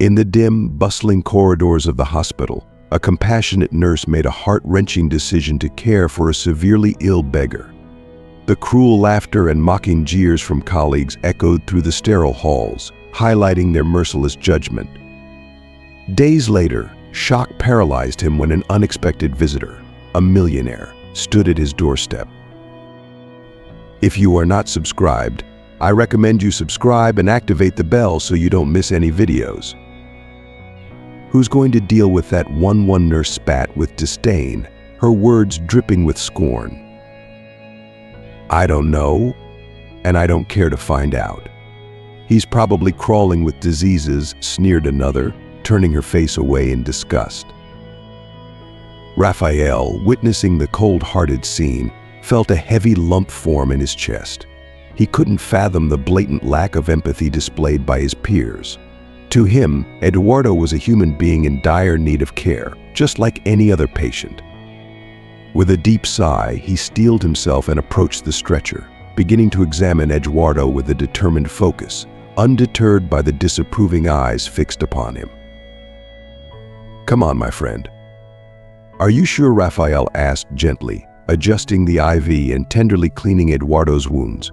In the dim, bustling corridors of the hospital, a compassionate nurse made a heart-wrenching decision to care for a severely ill beggar. The cruel laughter and mocking jeers from colleagues echoed through the sterile halls, highlighting their merciless judgment. Days later, shock paralyzed him when an unexpected visitor, a millionaire, stood at his doorstep. If you are not subscribed, I recommend you subscribe and activate the bell so you don't miss any videos. Who's going to deal with that one nurse spat with disdain, her words dripping with scorn? I don't know, and I don't care to find out. He's probably crawling with diseases, sneered another, turning her face away in disgust. Raphael, witnessing the cold-hearted scene, felt a heavy lump form in his chest. He couldn't fathom the blatant lack of empathy displayed by his peers. To him, Eduardo was a human being in dire need of care, just like any other patient. With a deep sigh, he steeled himself and approached the stretcher, beginning to examine Eduardo with a determined focus, undeterred by the disapproving eyes fixed upon him. "Come on, my friend." "Are you sure?" Raphael asked gently, adjusting the IV and tenderly cleaning Eduardo's wounds.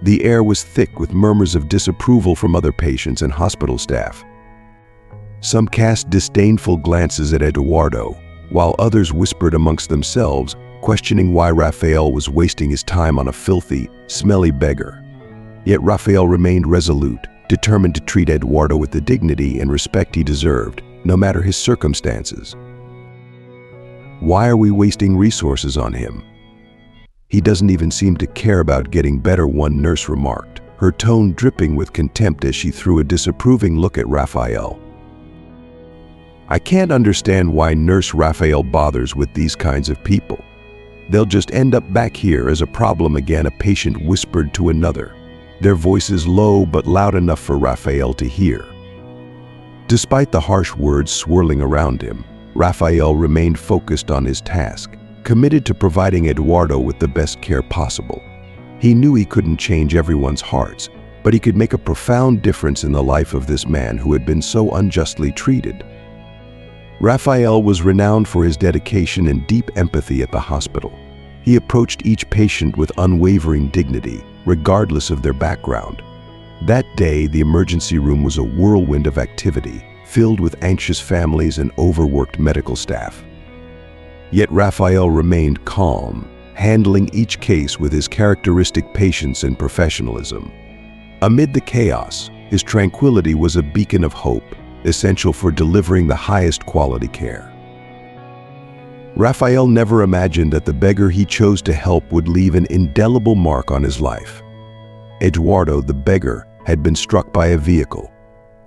The air was thick with murmurs of disapproval from other patients and hospital staff. Some cast disdainful glances at Eduardo, while others whispered amongst themselves, questioning why Raphael was wasting his time on a filthy, smelly beggar. Yet Raphael remained resolute, determined to treat Eduardo with the dignity and respect he deserved, no matter his circumstances. "Why are we wasting resources on him? He doesn't even seem to care about getting better," one nurse remarked, her tone dripping with contempt as she threw a disapproving look at Raphael. "I can't understand why Nurse Raphael bothers with these kinds of people. They'll just end up back here as a problem again," a patient whispered to another, their voices low but loud enough for Raphael to hear. Despite the harsh words swirling around him, Raphael remained focused on his task, committed to providing Eduardo with the best care possible. He knew he couldn't change everyone's hearts, but he could make a profound difference in the life of this man who had been so unjustly treated. Raphael was renowned for his dedication and deep empathy at the hospital. He approached each patient with unwavering dignity, regardless of their background. That day, the emergency room was a whirlwind of activity, filled with anxious families and overworked medical staff. Yet Raphael remained calm, handling each case with his characteristic patience and professionalism. Amid the chaos, his tranquility was a beacon of hope, essential for delivering the highest quality care. Raphael never imagined that the beggar he chose to help would leave an indelible mark on his life. Eduardo, the beggar, had been struck by a vehicle.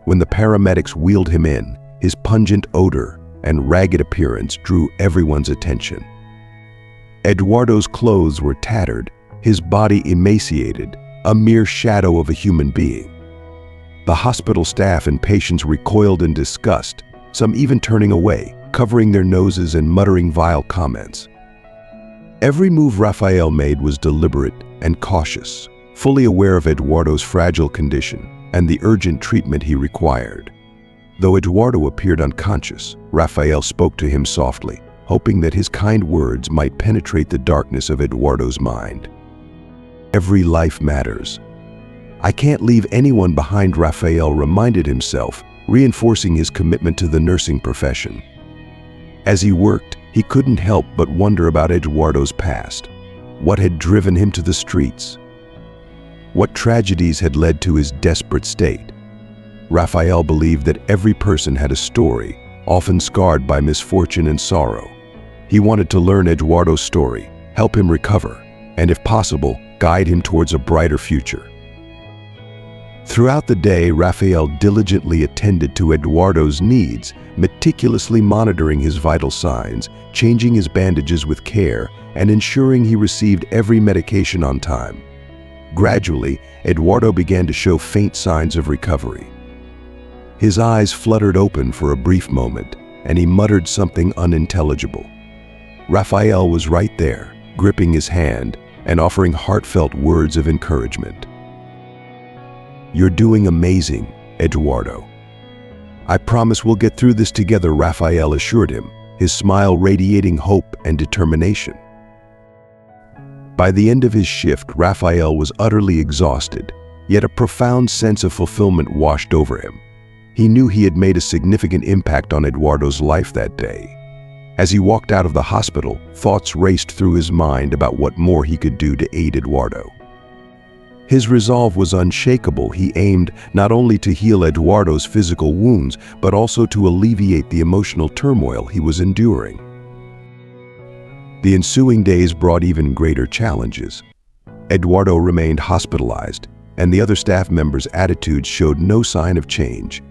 When the paramedics wheeled him in, his pungent odor and ragged appearance drew everyone's attention. Eduardo's clothes were tattered, his body emaciated, a mere shadow of a human being. The hospital staff and patients recoiled in disgust, some even turning away, covering their noses and muttering vile comments. Every move Raphael made was deliberate and cautious, fully aware of Eduardo's fragile condition and the urgent treatment he required. Though Eduardo appeared unconscious, Raphael spoke to him softly, hoping that his kind words might penetrate the darkness of Eduardo's mind. "Every life matters. I can't leave anyone behind," Raphael reminded himself, reinforcing his commitment to the nursing profession. As he worked, he couldn't help but wonder about Eduardo's past. What had driven him to the streets? What tragedies had led to his desperate state? Raphael believed that every person had a story, often scarred by misfortune and sorrow. He wanted to learn Eduardo's story, help him recover, and if possible, guide him towards a brighter future. Throughout the day, Raphael diligently attended to Eduardo's needs, meticulously monitoring his vital signs, changing his bandages with care, and ensuring he received every medication on time. Gradually, Eduardo began to show faint signs of recovery. His eyes fluttered open for a brief moment, and he muttered something unintelligible. Raphael was right there, gripping his hand and offering heartfelt words of encouragement. "You're doing amazing, Eduardo." "I promise we'll get through this together," Raphael assured him, his smile radiating hope and determination. By the end of his shift, Raphael was utterly exhausted, yet a profound sense of fulfillment washed over him. He knew he had made a significant impact on Eduardo's life that day. As he walked out of the hospital, thoughts raced through his mind about what more he could do to aid Eduardo. His resolve was unshakable. He aimed not only to heal Eduardo's physical wounds, but also to alleviate the emotional turmoil he was enduring. The ensuing days brought even greater challenges. Eduardo remained hospitalized, and the other staff members' attitudes showed no sign of change.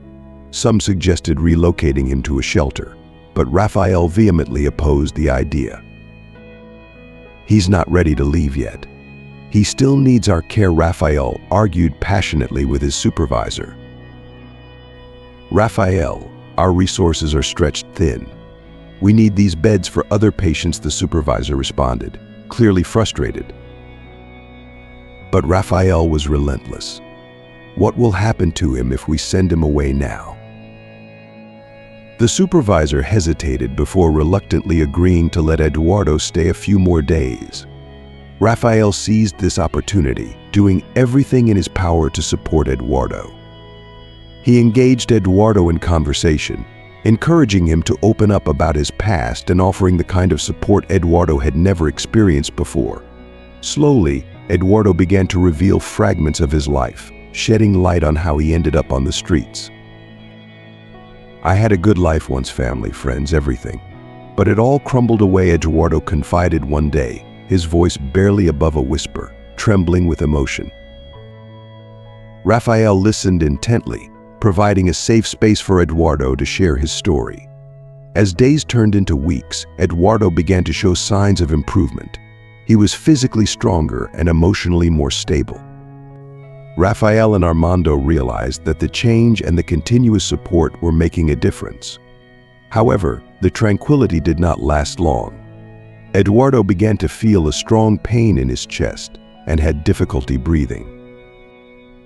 Some suggested relocating him to a shelter, but Raphael vehemently opposed the idea. "He's not ready to leave yet. He still needs our care," Raphael argued passionately with his supervisor. "Raphael, our resources are stretched thin. We need these beds for other patients," the supervisor responded, clearly frustrated. But Raphael was relentless. What will happen to him if we send him away now? The supervisor hesitated before reluctantly agreeing to let Eduardo stay a few more days. Raphael seized this opportunity, doing everything in his power to support Eduardo. He engaged Eduardo in conversation, encouraging him to open up about his past and offering the kind of support Eduardo had never experienced before. Slowly, Eduardo began to reveal fragments of his life, shedding light on how he ended up on the streets. "I had a good life once, family, friends, everything. But it all crumbled away," Eduardo confided one day, his voice barely above a whisper, trembling with emotion. Raphael listened intently, providing a safe space for Eduardo to share his story. As days turned into weeks, Eduardo began to show signs of improvement. He was physically stronger and emotionally more stable. Raphael and Armando realized that the change and the continuous support were making a difference. However, the tranquility did not last long. Eduardo began to feel a strong pain in his chest and had difficulty breathing.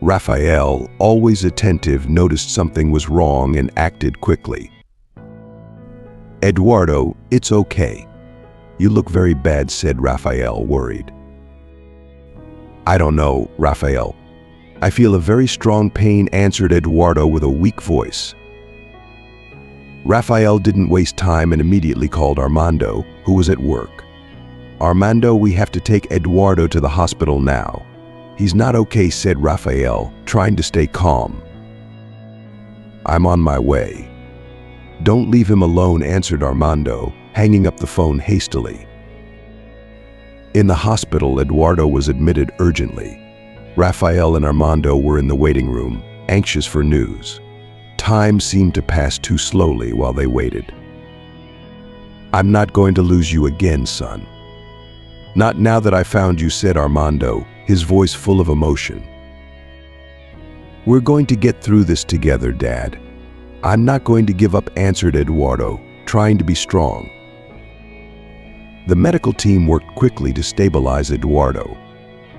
Raphael, always attentive, noticed something was wrong and acted quickly. "Eduardo, it's okay. You look very bad," said Raphael, worried. "I don't know, Raphael. I feel a very strong pain," answered Eduardo with a weak voice. Raphael didn't waste time and immediately called Armando, who was at work. "Armando, we have to take Eduardo to the hospital now." "He's not okay," said Raphael, trying to stay calm. "I'm on my way." "Don't leave him alone," answered Armando, hanging up the phone hastily. In the hospital, Eduardo was admitted urgently. Raphael and Armando were in the waiting room, anxious for news. Time seemed to pass too slowly while they waited. "I'm not going to lose you again, son." "Not now that I found you," said Armando, his voice full of emotion. "We're going to get through this together, Dad. I'm not going to give up," answered Eduardo, trying to be strong. The medical team worked quickly to stabilize Eduardo.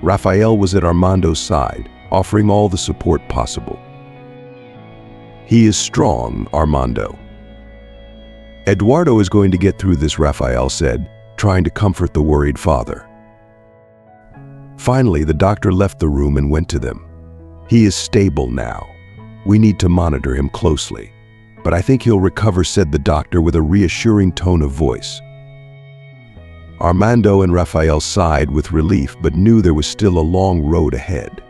Raphael was at Armando's side, offering all the support possible. "He is strong, Armando." "Eduardo is going to get through this," Raphael said, trying to comfort the worried father. Finally, the doctor left the room and went to them. "He is stable now. We need to monitor him closely. But I think he'll recover," said the doctor with a reassuring tone of voice. Armando and Raphael sighed with relief but knew there was still a long road ahead.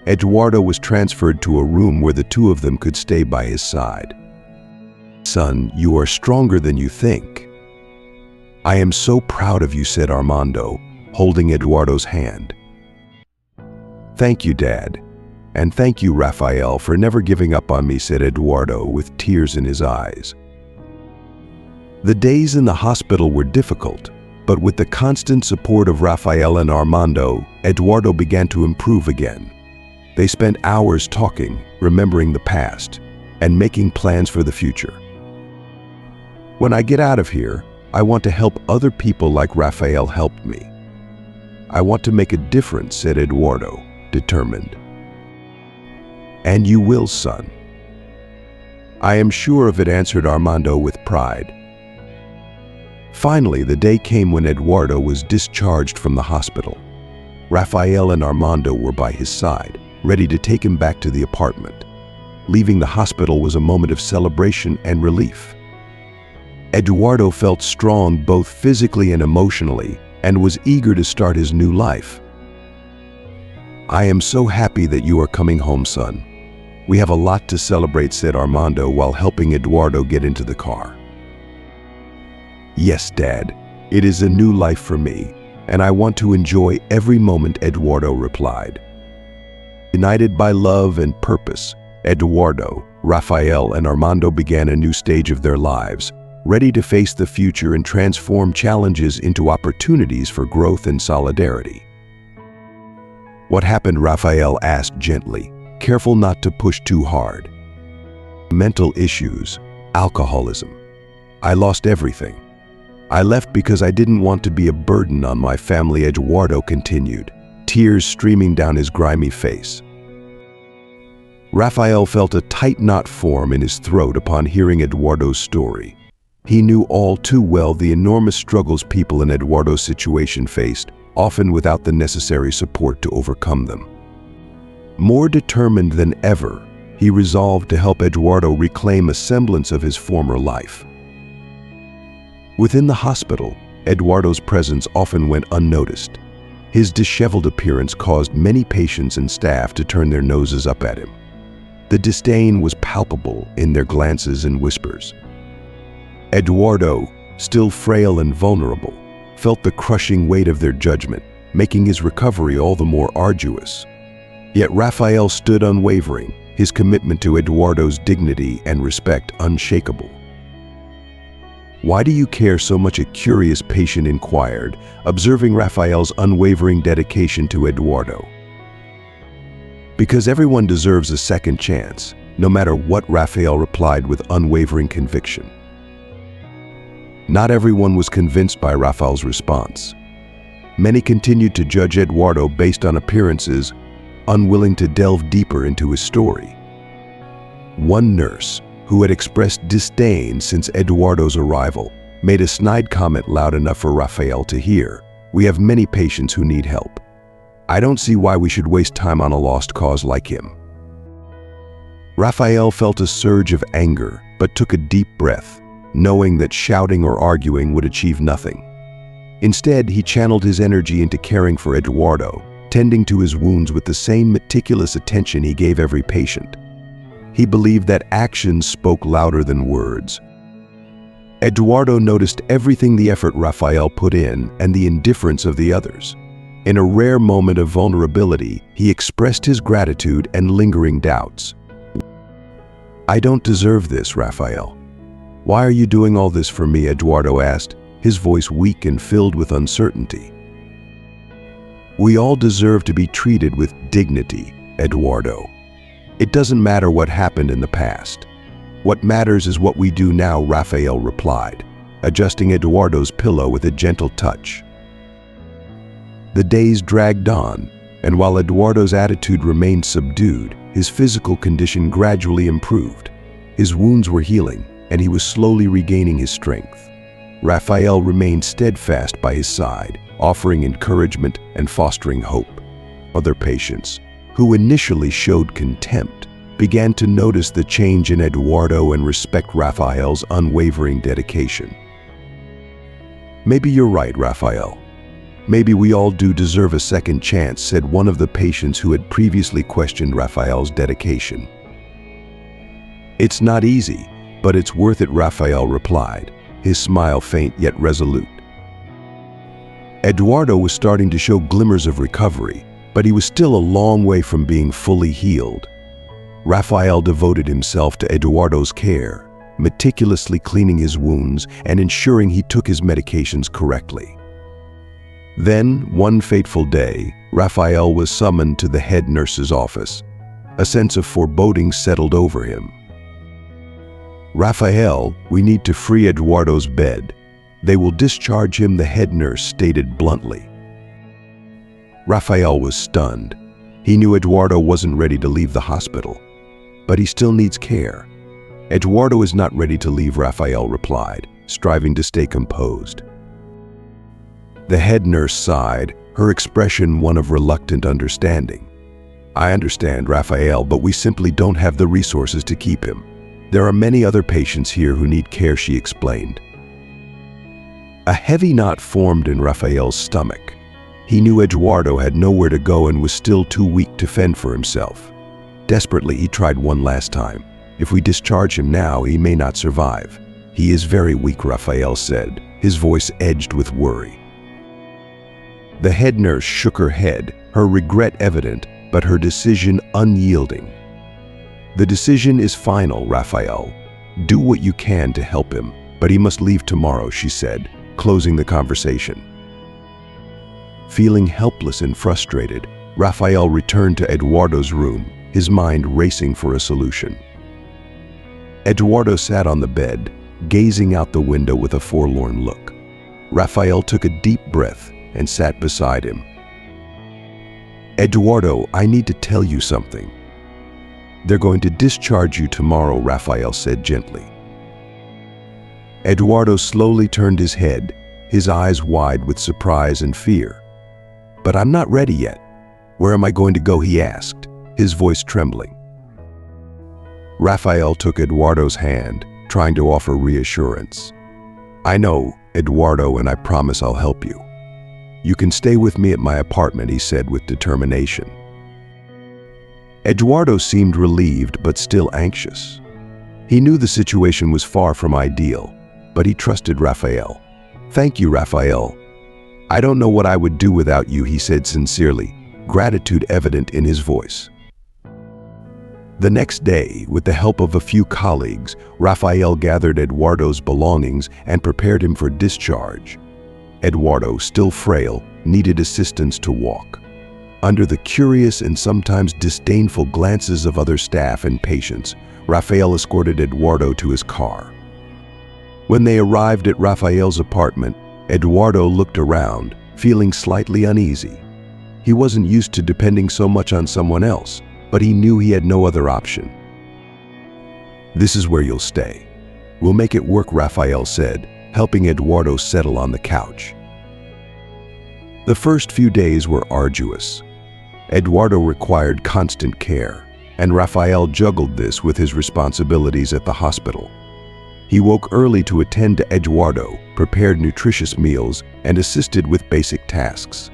Eduardo was transferred to a room where the two of them could stay by his side. "Son, you are stronger than you think." "I am so proud of you," said Armando, holding Eduardo's hand. "Thank you, Dad. And thank you, Raphael, for never giving up on me," said Eduardo with tears in his eyes. The days in the hospital were difficult, but with the constant support of Raphael and Armando, Eduardo began to improve again. They spent hours talking, remembering the past, and making plans for the future. "When I get out of here, I want to help other people like Raphael helped me. I want to make a difference," said Eduardo, determined. "And you will, son." "I am sure of it," answered Armando with pride. Finally, the day came when Eduardo was discharged from the hospital. Rafael and Armando were by his side, ready to take him back to the apartment. Leaving the hospital was a moment of celebration and relief. Eduardo felt strong both physically and emotionally, and was eager to start his new life. "I am so happy that you are coming home, son. We have a lot to celebrate," said Armando while helping Eduardo get into the car. "Yes, Dad, it is a new life for me, and I want to enjoy every moment," Eduardo replied. United by love and purpose, Eduardo, Rafael, and Armando began a new stage of their lives, ready to face the future and transform challenges into opportunities for growth and solidarity. "What happened?" Rafael asked gently, careful not to push too hard. "Mental issues, alcoholism. I lost everything. I left because I didn't want to be a burden on my family," Eduardo continued, tears streaming down his grimy face. Rafael felt a tight knot form in his throat upon hearing Eduardo's story. He knew all too well the enormous struggles people in Eduardo's situation faced, often without the necessary support to overcome them. More determined than ever, he resolved to help Eduardo reclaim a semblance of his former life. Within the hospital, Eduardo's presence often went unnoticed. His disheveled appearance caused many patients and staff to turn their noses up at him. The disdain was palpable in their glances and whispers. Eduardo, still frail and vulnerable, felt the crushing weight of their judgment, making his recovery all the more arduous. Yet Rafael stood unwavering, his commitment to Eduardo's dignity and respect unshakable. "Why do you care so much?" a curious patient inquired, observing Rafael's unwavering dedication to Eduardo. "Because everyone deserves a second chance, no matter what," Rafael replied with unwavering conviction. Not everyone was convinced by Rafael's response. Many continued to judge Eduardo based on appearances, unwilling to delve deeper into his story. One nurse, who had expressed disdain since Eduardo's arrival, made a snide comment loud enough for Rafael to hear. "We have many patients who need help. I don't see why we should waste time on a lost cause like him." Rafael felt a surge of anger, but took a deep breath, knowing that shouting or arguing would achieve nothing. Instead, he channeled his energy into caring for Eduardo, tending to his wounds with the same meticulous attention he gave every patient. He believed that actions spoke louder than words. Eduardo noticed everything: the effort Rafael put in and the indifference of the others. In a rare moment of vulnerability, he expressed his gratitude and lingering doubts. "I don't deserve this, Rafael. Why are you doing all this for me?" Eduardo asked, his voice weak and filled with uncertainty. "We all deserve to be treated with dignity, Eduardo. It doesn't matter what happened in the past. What matters is what we do now," Rafael replied, adjusting Eduardo's pillow with a gentle touch. The days dragged on, and while Eduardo's attitude remained subdued, his physical condition gradually improved. His wounds were healing, and he was slowly regaining his strength. Rafael remained steadfast by his side, offering encouragement and fostering hope. Other patients, who initially showed contempt, began to notice the change in Eduardo and respect Rafael's unwavering dedication. "Maybe you're right, Rafael. Maybe we all do deserve a second chance," said one of the patients who had previously questioned Rafael's dedication. "It's not easy, but it's worth it," Rafael replied, his smile faint yet resolute. Eduardo was starting to show glimmers of recovery, but he was still a long way from being fully healed. Rafael devoted himself to Eduardo's care, meticulously cleaning his wounds and ensuring he took his medications correctly. Then, one fateful day, Rafael was summoned to the head nurse's office. A sense of foreboding settled over him. "Rafael, we need to free Eduardo's bed. They will discharge him," the head nurse stated bluntly. Rafael was stunned. He knew Eduardo wasn't ready to leave the hospital, but he still needs care. Eduardo is not ready to leave, Rafael replied, striving to stay composed. The head nurse sighed, her expression one of reluctant understanding. I understand, Rafael, but we simply don't have the resources to keep him. There are many other patients here who need care, she explained. A heavy knot formed in Rafael's stomach. He knew Eduardo had nowhere to go and was still too weak to fend for himself. Desperately, he tried one last time. If we discharge him now, he may not survive. He is very weak, Rafael said, his voice edged with worry. The head nurse shook her head, her regret evident, but her decision unyielding. The decision is final, Rafael. Do what you can to help him, but he must leave tomorrow, she said, closing the conversation. Feeling helpless and frustrated, Rafael returned to Eduardo's room, his mind racing for a solution. Eduardo sat on the bed, gazing out the window with a forlorn look. Rafael took a deep breath and sat beside him. Eduardo, I need to tell you something. They're going to discharge you tomorrow, Rafael said gently. Eduardo slowly turned his head, his eyes wide with surprise and fear. But I'm not ready yet. Where am I going to go, he asked, his voice trembling. Rafael took Eduardo's hand, trying to offer reassurance. I know, Eduardo, and I promise I'll help you. You can stay with me at my apartment, he said with determination. Eduardo seemed relieved but still anxious. He knew the situation was far from ideal, but he trusted Rafael. Thank you, Rafael. I don't know what I would do without you, he said sincerely, gratitude evident in his voice. The next day, with the help of a few colleagues, Rafael gathered Eduardo's belongings and prepared him for discharge. Eduardo, still frail, needed assistance to walk. Under the curious and sometimes disdainful glances of other staff and patients, Rafael escorted Eduardo to his car. When they arrived at Rafael's apartment, Eduardo looked around, feeling slightly uneasy. He wasn't used to depending so much on someone else, but he knew he had no other option. This is where you'll stay. We'll make it work, Rafael said, helping Eduardo settle on the couch. The first few days were arduous. Eduardo required constant care, and Rafael juggled this with his responsibilities at the hospital. He woke early to attend to Eduardo, prepared nutritious meals, and assisted with basic tasks.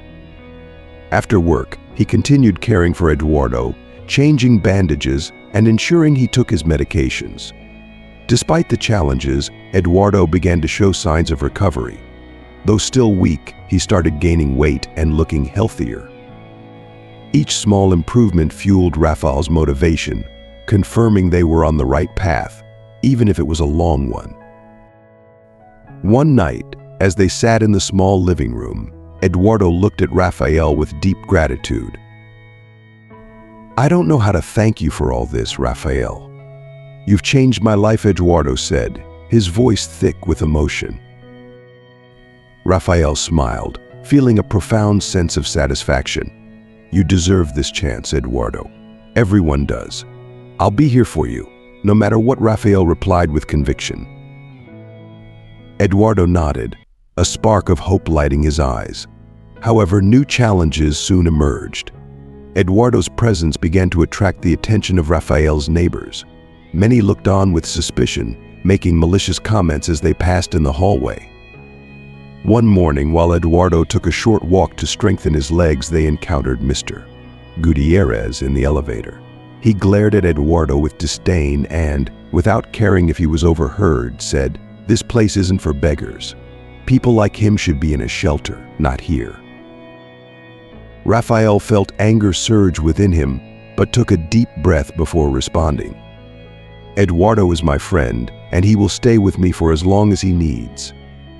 After work, he continued caring for Eduardo, changing bandages and ensuring he took his medications. Despite the challenges, Eduardo began to show signs of recovery. Though still weak, he started gaining weight and looking healthier. Each small improvement fueled Rafael's motivation, confirming they were on the right path, even if it was a long one. One night, as they sat in the small living room, Eduardo looked at Rafael with deep gratitude. I don't know how to thank you for all this, Rafael. You've changed my life, Eduardo said, his voice thick with emotion. Rafael smiled, feeling a profound sense of satisfaction. You deserve this chance, Eduardo. Everyone does. I'll be here for you, no matter what, Rafael replied with conviction. Eduardo nodded, a spark of hope lighting his eyes. However, new challenges soon emerged. Eduardo's presence began to attract the attention of Rafael's neighbors. Many looked on with suspicion, making malicious comments as they passed in the hallway. One morning, while Eduardo took a short walk to strengthen his legs, they encountered Mr. Gutierrez in the elevator. He glared at Eduardo with disdain and, without caring if he was overheard, said, "This place isn't for beggars. People like him should be in a shelter, not here." Rafael felt anger surge within him, but took a deep breath before responding. Eduardo is my friend, and he will stay with me for as long as he needs.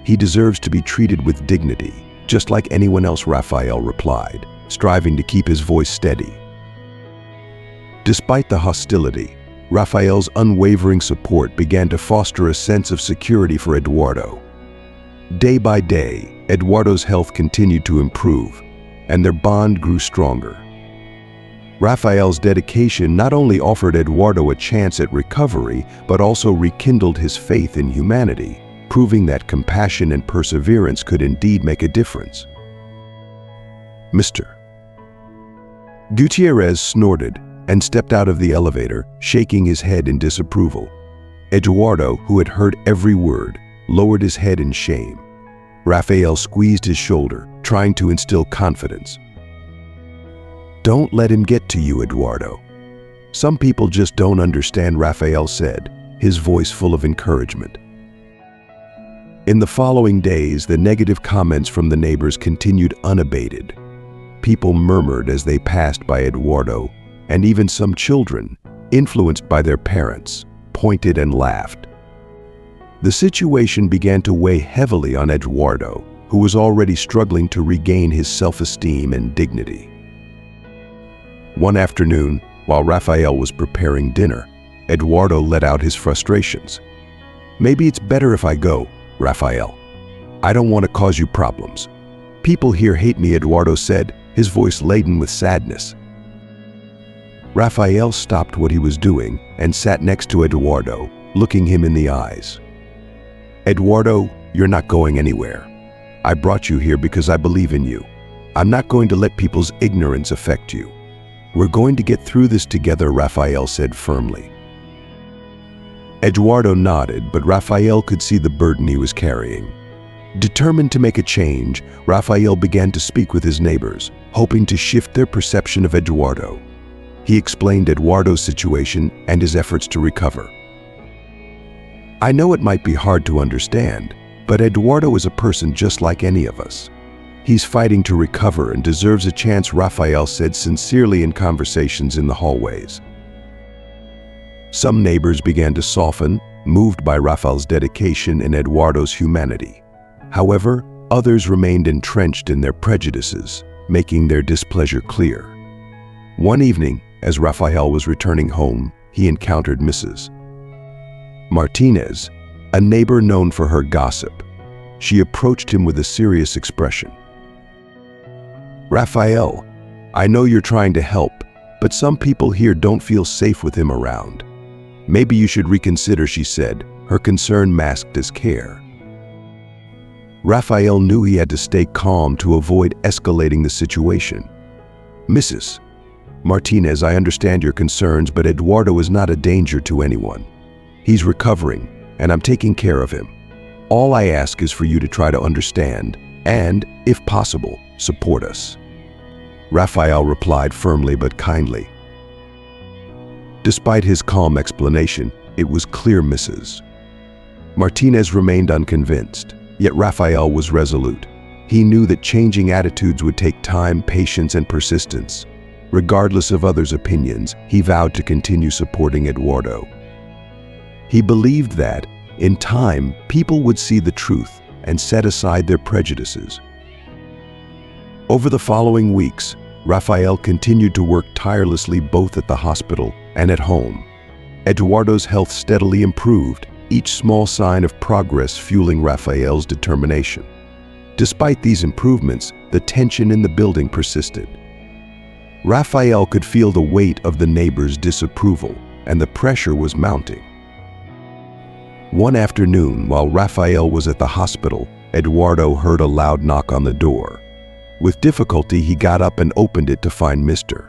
He deserves to be treated with dignity, just like anyone else, Rafael replied, striving to keep his voice steady. Despite the hostility, Rafael's unwavering support began to foster a sense of security for Eduardo. Day by day, Eduardo's health continued to improve, and their bond grew stronger. Raphael's dedication not only offered Eduardo a chance at recovery, but also rekindled his faith in humanity, proving that compassion and perseverance could indeed make a difference. Mr. Gutierrez snorted and stepped out of the elevator, shaking his head in disapproval. Eduardo, who had heard every word, lowered his head in shame. Raphael squeezed his shoulder, trying to instill confidence. "Don't let him get to you, Eduardo. Some people just don't understand," Raphael said, his voice full of encouragement. In the following days, the negative comments from the neighbors continued unabated. People murmured as they passed by Eduardo, and even some children, influenced by their parents, pointed and laughed. The situation began to weigh heavily on Eduardo, who was already struggling to regain his self-esteem and dignity. One afternoon, while Raphael was preparing dinner, Eduardo let out his frustrations. "Maybe it's better if I go, Raphael. I don't want to cause you problems. People here hate me," Eduardo said, his voice laden with sadness. Raphael stopped what he was doing and sat next to Eduardo, looking him in the eyes. "Eduardo, you're not going anywhere. I brought you here because I believe in you. I'm not going to let people's ignorance affect you. We're going to get through this together," Raphael said firmly. Eduardo nodded, but Raphael could see the burden he was carrying. Determined to make a change, Raphael began to speak with his neighbors, hoping to shift their perception of Eduardo. He explained Eduardo's situation and his efforts to recover. "I know it might be hard to understand, but Eduardo is a person just like any of us. He's fighting to recover and deserves a chance," Raphael said sincerely in conversations in the hallways. Some neighbors began to soften, moved by Raphael's dedication and Eduardo's humanity. However, others remained entrenched in their prejudices, making their displeasure clear. One evening, as Raphael was returning home, he encountered Mrs. Martinez, a neighbor known for her gossip. She approached him with a serious expression. "Raphael, I know you're trying to help, but some people here don't feel safe with him around. Maybe you should reconsider," she said, her concern masked as care. Raphael knew he had to stay calm to avoid escalating the situation. "Mrs. Martinez, I understand your concerns, but Eduardo is not a danger to anyone. He's recovering, and I'm taking care of him. All I ask is for you to try to understand and, if possible, support us." Raphael replied firmly but kindly. Despite his calm explanation, it was clear Mrs. Martinez remained unconvinced, yet Raphael was resolute. He knew that changing attitudes would take time, patience, and persistence. Regardless of others' opinions, he vowed to continue supporting Eduardo. He believed that, in time, people would see the truth and set aside their prejudices. Over the following weeks, Raphael continued to work tirelessly both at the hospital and at home. Eduardo's health steadily improved, each small sign of progress fueling Raphael's determination. Despite these improvements, the tension in the building persisted. Raphael could feel the weight of the neighbors' disapproval, and the pressure was mounting. One afternoon, while Raphael was at the hospital, Eduardo heard a loud knock on the door. With difficulty, he got up and opened it to find Mr.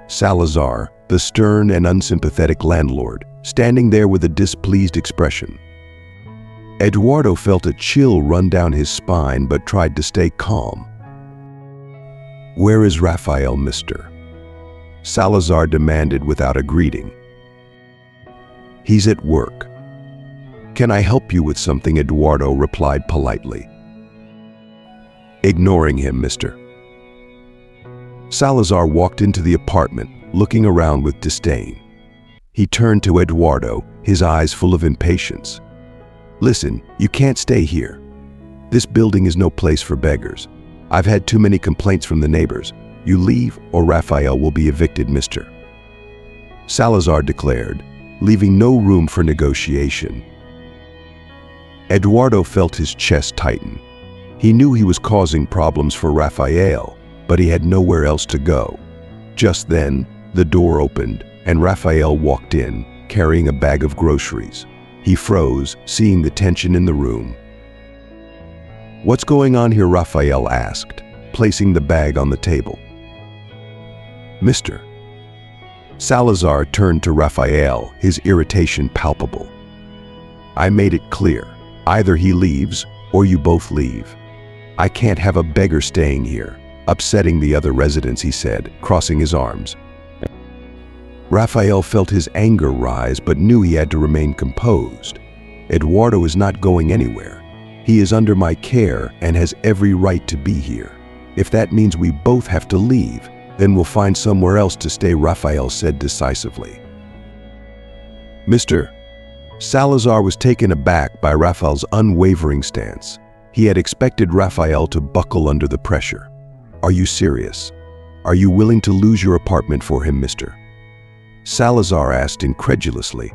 Salazar, the stern and unsympathetic landlord, standing there with a displeased expression. Eduardo felt a chill run down his spine but tried to stay calm. "Where is Raphael, Mr. Salazar demanded without a greeting. "He's at work." "Can I help you with something?" Eduardo replied politely. Ignoring him, Mr. Salazar walked into the apartment, looking around with disdain. He turned to Eduardo, his eyes full of impatience. "Listen, you can't stay here. This building is no place for beggars. I've had too many complaints from the neighbors. You leave or Raphael will be evicted, Mr. Salazar declared, leaving no room for negotiation. Eduardo felt his chest tighten. He knew he was causing problems for Raphael, but he had nowhere else to go. Just then, the door opened, and Raphael walked in, carrying a bag of groceries. He froze, seeing the tension in the room. "What's going on here?" Raphael asked, placing the bag on the table. "Mr." Salazar turned to Raphael, his irritation palpable. "I made it clear. Either he leaves, or you both leave. I can't have a beggar staying here, upsetting the other residents," he said, crossing his arms. Raphael felt his anger rise, but knew he had to remain composed. "Eduardo is not going anywhere. He is under my care and has every right to be here. If that means we both have to leave, then we'll find somewhere else to stay," Raphael said decisively. "Mr." Salazar was taken aback by Raphael's unwavering stance. He had expected Raphael to buckle under the pressure. "Are you serious? Are you willing to lose your apartment for him, Mr.?" Salazar asked incredulously.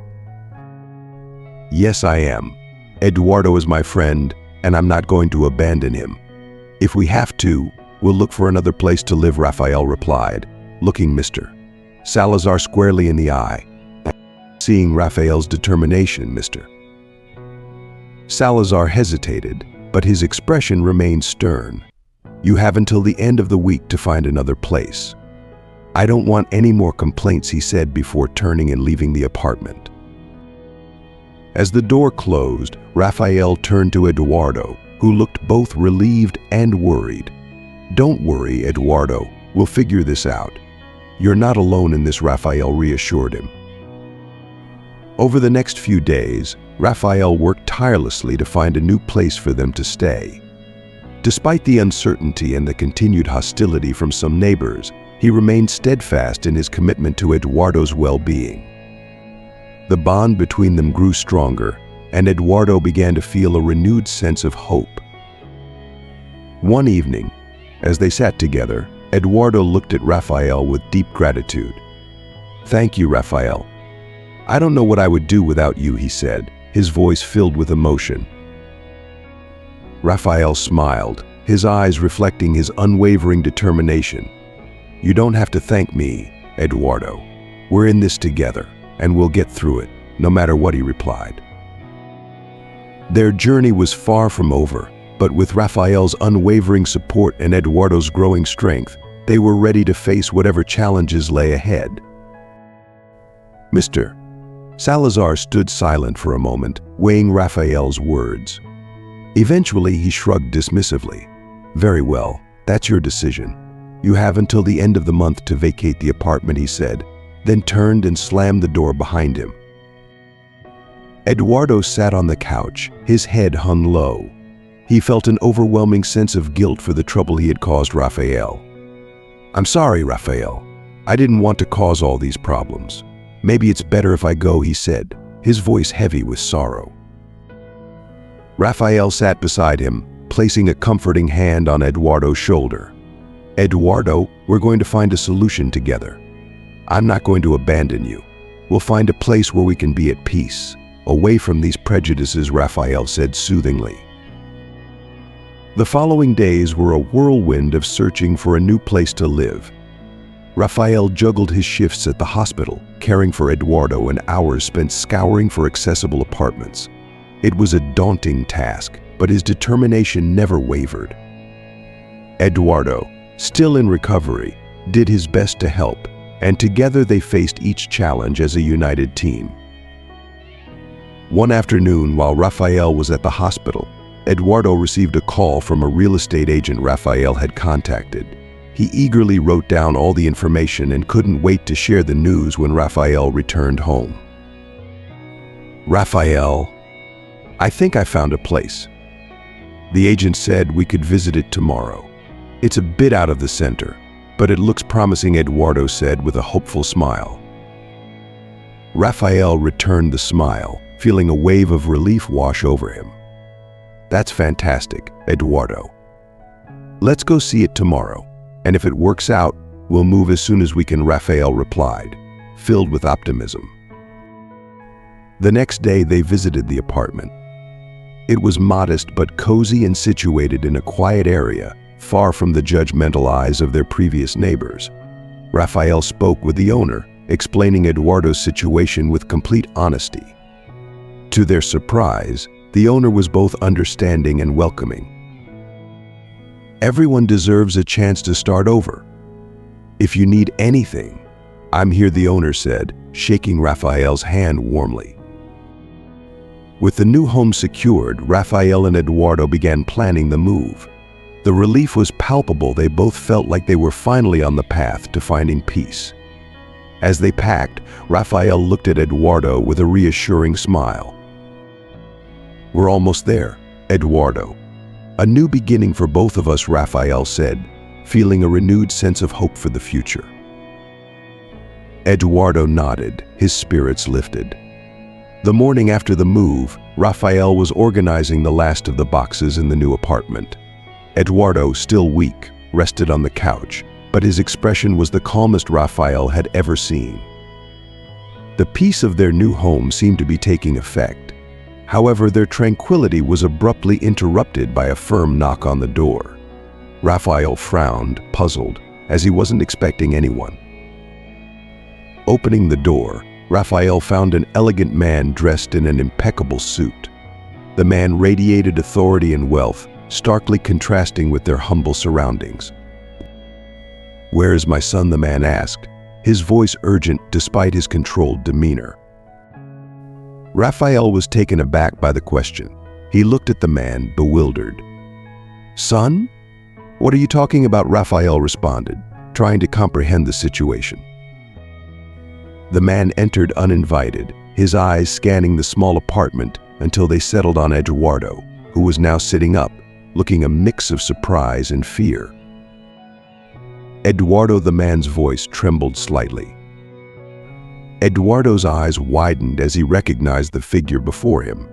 "Yes, I am. Eduardo is my friend, and I'm not going to abandon him. If we have to, we'll look for another place to live," Raphael replied, looking Mr. Salazar squarely in the eye. Seeing Raphael's determination, Mr. Salazar hesitated, but his expression remained stern. "You have until the end of the week to find another place. I don't want any more complaints," he said before turning and leaving the apartment. As the door closed, Raphael turned to Eduardo, who looked both relieved and worried. "Don't worry, Eduardo. We'll figure this out. You're not alone in this," Raphael reassured him. Over the next few days, Raphael worked tirelessly to find a new place for them to stay. Despite the uncertainty and the continued hostility from some neighbors, he remained steadfast in his commitment to Eduardo's well-being. The bond between them grew stronger, and Eduardo began to feel a renewed sense of hope. One evening, as they sat together, Eduardo looked at Raphael with deep gratitude. "Thank you, Raphael. I don't know what I would do without you," he said, his voice filled with emotion. Raphael smiled, his eyes reflecting his unwavering determination. "You don't have to thank me, Eduardo. We're in this together, and we'll get through it, no matter what," he replied. Their journey was far from over, but with Raphael's unwavering support and Eduardo's growing strength, they were ready to face whatever challenges lay ahead. Mr. Salazar stood silent for a moment, weighing Raphael's words. Eventually, he shrugged dismissively. "Very well, that's your decision. You have until the end of the month to vacate the apartment," he said, then turned and slammed the door behind him. Eduardo sat on the couch, his head hung low. He felt an overwhelming sense of guilt for the trouble he had caused Raphael. "I'm sorry, Raphael. I didn't want to cause all these problems. Maybe it's better if I go," he said, his voice heavy with sorrow. Raphael sat beside him, placing a comforting hand on Eduardo's shoulder. "Eduardo, we're going to find a solution together. I'm not going to abandon you. We'll find a place where we can be at peace, away from these prejudices," Raphael said soothingly. The following days were a whirlwind of searching for a new place to live. Raphael juggled his shifts at the hospital, caring for Eduardo, and hours spent scouring for accessible apartments. It was a daunting task, but his determination never wavered. Eduardo, still in recovery, did his best to help, and together they faced each challenge as a united team. One afternoon, while Raphael was at the hospital, Eduardo received a call from a real estate agent Raphael had contacted. He eagerly wrote down all the information and couldn't wait to share the news when Raphael returned home. "Raphael, I think I found a place. The agent said we could visit it tomorrow. It's a bit out of the center, but it looks promising," Eduardo said with a hopeful smile. Raphael returned the smile, feeling a wave of relief wash over him. "That's fantastic, Eduardo. Let's go see it tomorrow, and if it works out, we'll move as soon as we can," Raphael replied, filled with optimism. The next day they visited the apartment. It was modest but cozy and situated in a quiet area, far from the judgmental eyes of their previous neighbors. Rafael spoke with the owner, explaining Eduardo's situation with complete honesty. To their surprise, the owner was both understanding and welcoming. "Everyone deserves a chance to start over. If you need anything, I'm here," the owner said, shaking Rafael's hand warmly. With the new home secured, Rafael and Eduardo began planning the move. The relief was palpable. They both felt like they were finally on the path to finding peace. As they packed, Rafael looked at Eduardo with a reassuring smile. "We're almost there, Eduardo. A new beginning for both of us," Rafael said, feeling a renewed sense of hope for the future. Eduardo nodded, his spirits lifted. The morning after the move, Rafael was organizing the last of the boxes in the new apartment. Eduardo, still weak, rested on the couch, but his expression was the calmest Rafael had ever seen. The peace of their new home seemed to be taking effect. However, their tranquility was abruptly interrupted by a firm knock on the door. Rafael frowned, puzzled, as he wasn't expecting anyone. Opening the door, Rafael found an elegant man dressed in an impeccable suit. The man radiated authority and wealth, starkly contrasting with their humble surroundings. "Where is my son?" the man asked, his voice urgent despite his controlled demeanor. Rafael was taken aback by the question. He looked at the man, bewildered. "Son? What are you talking about?" Rafael responded, trying to comprehend the situation. The man entered uninvited, his eyes scanning the small apartment until they settled on Eduardo, who was now sitting up, looking a mix of surprise and fear. "Eduardo," the man's voice trembled slightly. Eduardo's eyes widened as he recognized the figure before him.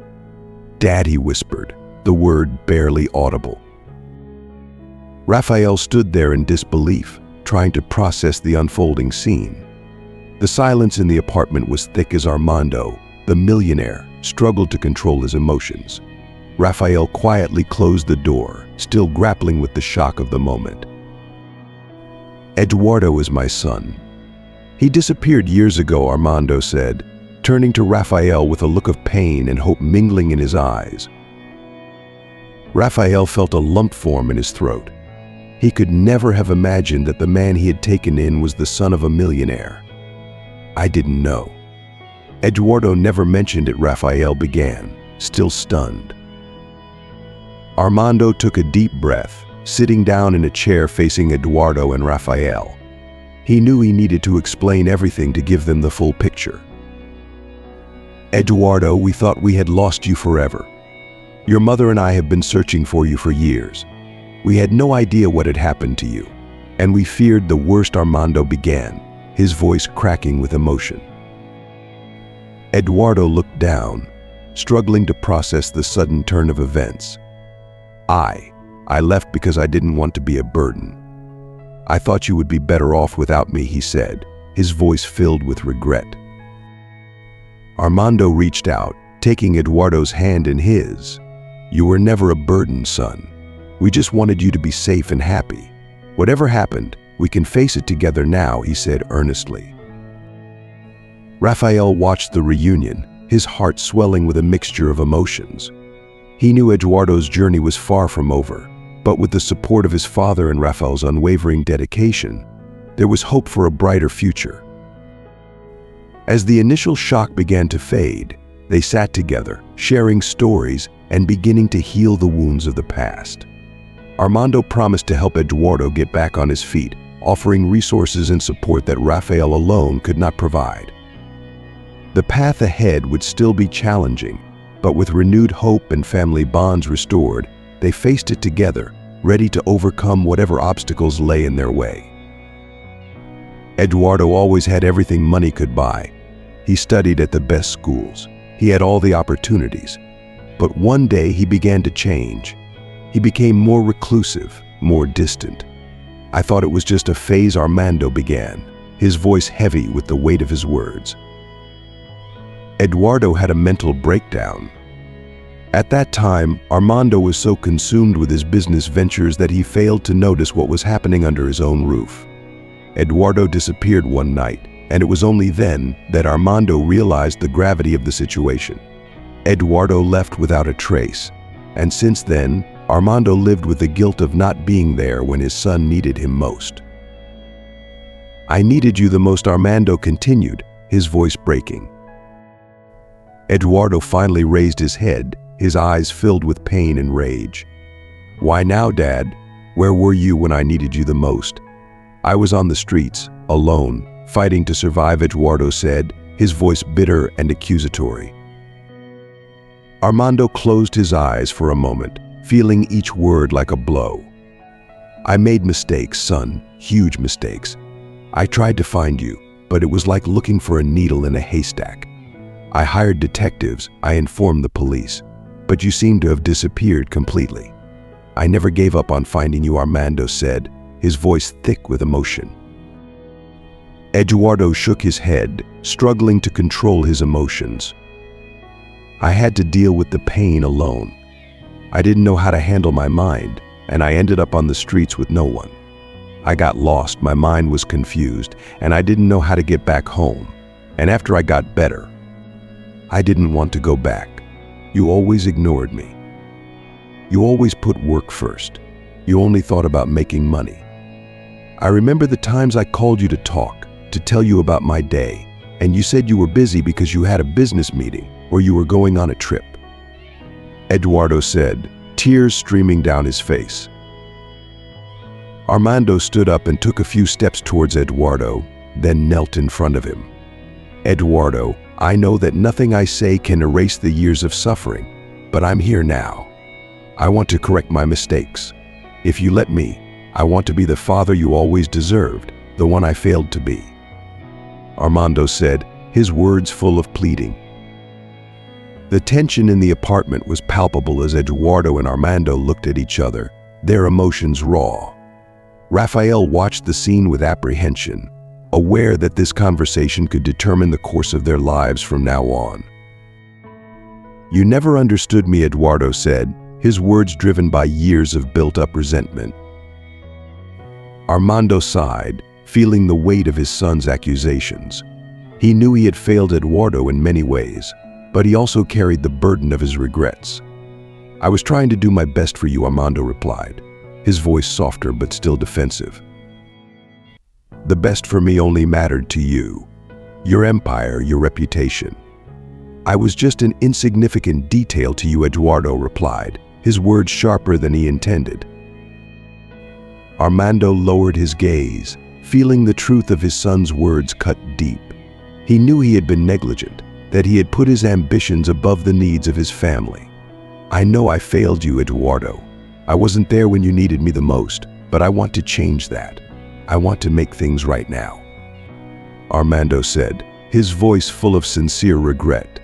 "Dad," he whispered, the word barely audible. Rafael stood there in disbelief, trying to process the unfolding scene. The silence in the apartment was thick as Armando, the millionaire, struggled to control his emotions. Rafael quietly closed the door, still grappling with the shock of the moment. "Eduardo is my son. He disappeared years ago," Armando said, turning to Rafael with a look of pain and hope mingling in his eyes. Rafael felt a lump form in his throat. He could never have imagined that the man he had taken in was the son of a millionaire. "I didn't know." "Eduardo never mentioned it," Rafael began, still stunned. Armando took a deep breath, sitting down in a chair facing Eduardo and Rafael. He knew he needed to explain everything to give them the full picture. "Eduardo, we thought we had lost you forever. Your mother and I have been searching for you for years. We had no idea what had happened to you, and we feared the worst." Armando began, his voice cracking with emotion. Eduardo looked down, struggling to process the sudden turn of events. I left because I didn't want to be a burden. I thought you would be better off without me," he said, his voice filled with regret. Armando reached out, taking Eduardo's hand in his. "You were never a burden, son. We just wanted you to be safe and happy. Whatever happened, we can face it together now," he said earnestly. Rafael watched the reunion, his heart swelling with a mixture of emotions. He knew Eduardo's journey was far from over, but with the support of his father and Rafael's unwavering dedication, there was hope for a brighter future. As the initial shock began to fade, they sat together, sharing stories and beginning to heal the wounds of the past. Armando promised to help Eduardo get back on his feet, offering resources and support that Rafael alone could not provide. The path ahead would still be challenging, but with renewed hope and family bonds restored, they faced it together, ready to overcome whatever obstacles lay in their way. Eduardo always had everything money could buy. He studied at the best schools. He had all the opportunities. But one day he began to change. He became more reclusive, more distant. "I thought it was just a phase," Armando began, his voice heavy with the weight of his words. Eduardo had a mental breakdown. At that time, Armando was so consumed with his business ventures that he failed to notice what was happening under his own roof. Eduardo disappeared one night, and it was only then that Armando realized the gravity of the situation. Eduardo left without a trace, and since then, Armando lived with the guilt of not being there when his son needed him most. "I needed you the most," Armando continued, his voice breaking. Eduardo finally raised his head, his eyes filled with pain and rage. "Why now, Dad? Where were you when I needed you the most?" "I was on the streets, alone, fighting to survive," Eduardo said, his voice bitter and accusatory. Armando closed his eyes for a moment, feeling each word like a blow. "I made mistakes, son, huge mistakes. I tried to find you, but it was like looking for a needle in a haystack. I hired detectives, I informed the police, but you seem to have disappeared completely. I never gave up on finding you," Armando said, his voice thick with emotion. Eduardo shook his head, struggling to control his emotions. "I had to deal with the pain alone. I didn't know how to handle my mind, and I ended up on the streets with no one. I got lost, my mind was confused, and I didn't know how to get back home. And after I got better, I didn't want to go back. You always ignored me. You always put work first. You only thought about making money. I remember the times I called you to talk, to tell you about my day, and you said you were busy because you had a business meeting or you were going on a trip." Eduardo said, tears streaming down his face. Armando stood up and took a few steps towards Eduardo, then knelt in front of him. "Eduardo, I know that nothing I say can erase the years of suffering, but I'm here now. I want to correct my mistakes. If you let me, I want to be the father you always deserved, the one I failed to be." Armando said, his words full of pleading. The tension in the apartment was palpable as Eduardo and Armando looked at each other, their emotions raw. Rafael watched the scene with apprehension, aware that this conversation could determine the course of their lives from now on. "You never understood me," Eduardo said, his words driven by years of built-up resentment. Armando sighed, feeling the weight of his son's accusations. He knew he had failed Eduardo in many ways, but he also carried the burden of his regrets. "I was trying to do my best for you," Armando replied, his voice softer but still defensive. "The best for me only mattered to you, your empire, your reputation. I was just an insignificant detail to you," Eduardo replied, his words sharper than he intended. Armando lowered his gaze, feeling the truth of his son's words cut deep. He knew he had been negligent, that he had put his ambitions above the needs of his family. "I know I failed you, Eduardo. I wasn't there when you needed me the most, but I want to change that. I want to make things right now," Armando said, his voice full of sincere regret.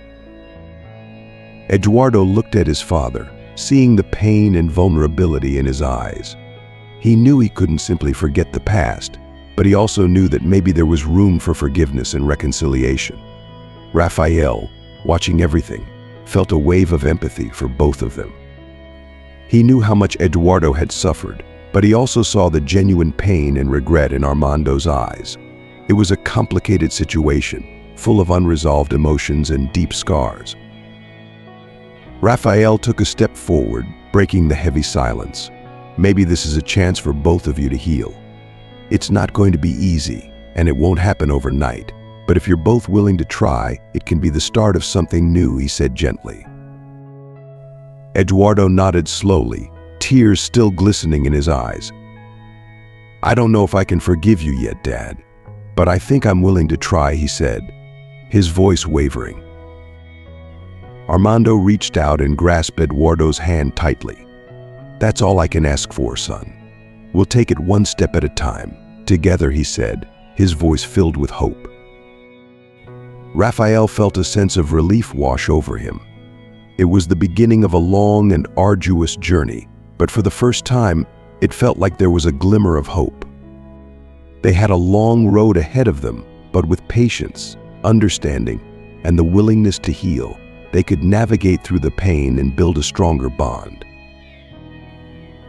Eduardo looked at his father, seeing the pain and vulnerability in his eyes. He knew he couldn't simply forget the past, but he also knew that maybe there was room for forgiveness and reconciliation. Rafael, watching everything, felt a wave of empathy for both of them. He knew how much Eduardo had suffered, but he also saw the genuine pain and regret in Armando's eyes. It was a complicated situation, full of unresolved emotions and deep scars. Rafael took a step forward, breaking the heavy silence. "Maybe this is a chance for both of you to heal. It's not going to be easy, and it won't happen overnight, but if you're both willing to try, it can be the start of something new," he said gently. Eduardo nodded slowly, tears still glistening in his eyes. "I don't know if I can forgive you yet, Dad, but I think I'm willing to try," he said, his voice wavering. Armando reached out and grasped Eduardo's hand tightly. "That's all I can ask for, son. We'll take it one step at a time, together," he said, his voice filled with hope. Rafael felt a sense of relief wash over him. It was the beginning of a long and arduous journey, but for the first time, it felt like there was a glimmer of hope. They had a long road ahead of them, but with patience, understanding, and the willingness to heal, they could navigate through the pain and build a stronger bond.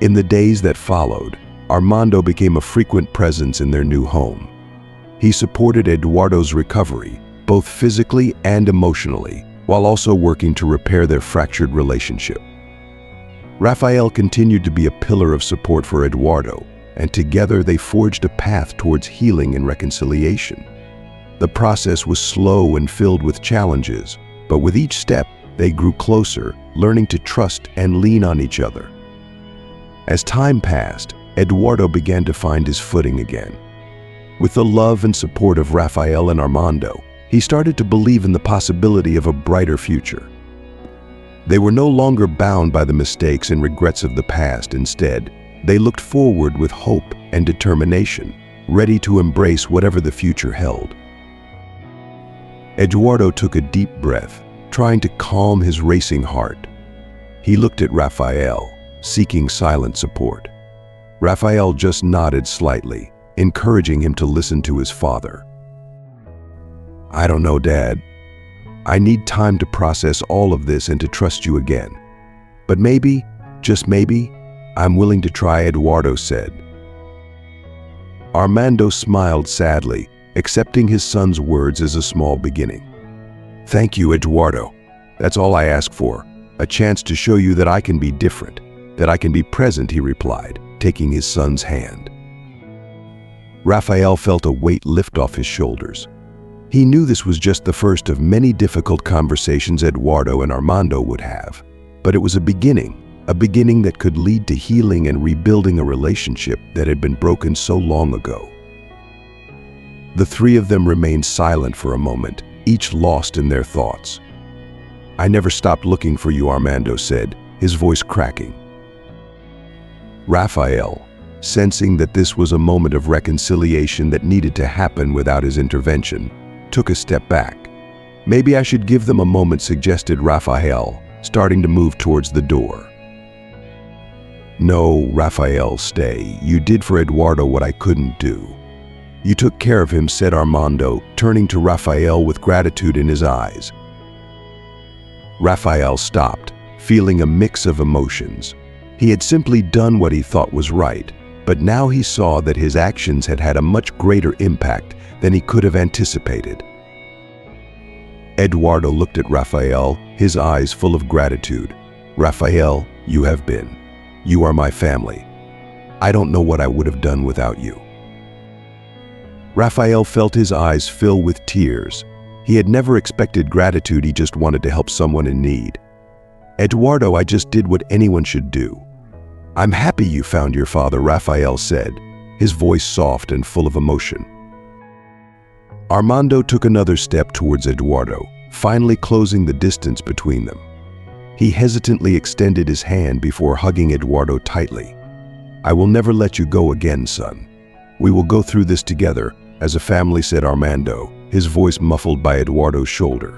In the days that followed, Armando became a frequent presence in their new home. He supported Eduardo's recovery, both physically and emotionally, while also working to repair their fractured relationship. Rafael continued to be a pillar of support for Eduardo, and together they forged a path towards healing and reconciliation. The process was slow and filled with challenges, but with each step, they grew closer, learning to trust and lean on each other. As time passed, Eduardo began to find his footing again. With the love and support of Rafael and Armando, he started to believe in the possibility of a brighter future. They were no longer bound by the mistakes and regrets of the past. Instead, they looked forward with hope and determination, ready to embrace whatever the future held. Eduardo took a deep breath, trying to calm his racing heart. He looked at Rafael, seeking silent support. Rafael just nodded slightly, encouraging him to listen to his father. "I don't know, Dad. I need time to process all of this and to trust you again. But maybe, just maybe, I'm willing to try," Eduardo said. Armando smiled sadly, accepting his son's words as a small beginning. "Thank you, Eduardo. That's all I ask for, a chance to show you that I can be different, that I can be present," he replied, taking his son's hand. Rafael felt a weight lift off his shoulders. He knew this was just the first of many difficult conversations Eduardo and Armando would have, but it was a beginning that could lead to healing and rebuilding a relationship that had been broken so long ago. The three of them remained silent for a moment, each lost in their thoughts. "I never stopped looking for you," Armando said, his voice cracking. Rafael, sensing that this was a moment of reconciliation that needed to happen without his intervention, took a step back. "Maybe I should give them a moment," suggested Rafael, starting to move towards the door. "No, Rafael, stay. You did for Eduardo what I couldn't do. You took care of him," said Armando, turning to Rafael with gratitude in his eyes. Rafael stopped, feeling a mix of emotions. He had simply done what he thought was right, but now he saw that his actions had had a much greater impact than he could have anticipated. Eduardo looked at Rafael, his eyes full of gratitude. "Rafael, you have been. You are my family. I don't know what I would have done without you." Rafael felt his eyes fill with tears. He had never expected gratitude, he just wanted to help someone in need. "Eduardo, I just did what anyone should do." "I'm happy you found your father," Rafael said, his voice soft and full of emotion. Armando took another step towards Eduardo, finally closing the distance between them. He hesitantly extended his hand before hugging Eduardo tightly. "I will never let you go again, son. We will go through this together, as a family," said Armando, his voice muffled by Eduardo's shoulder.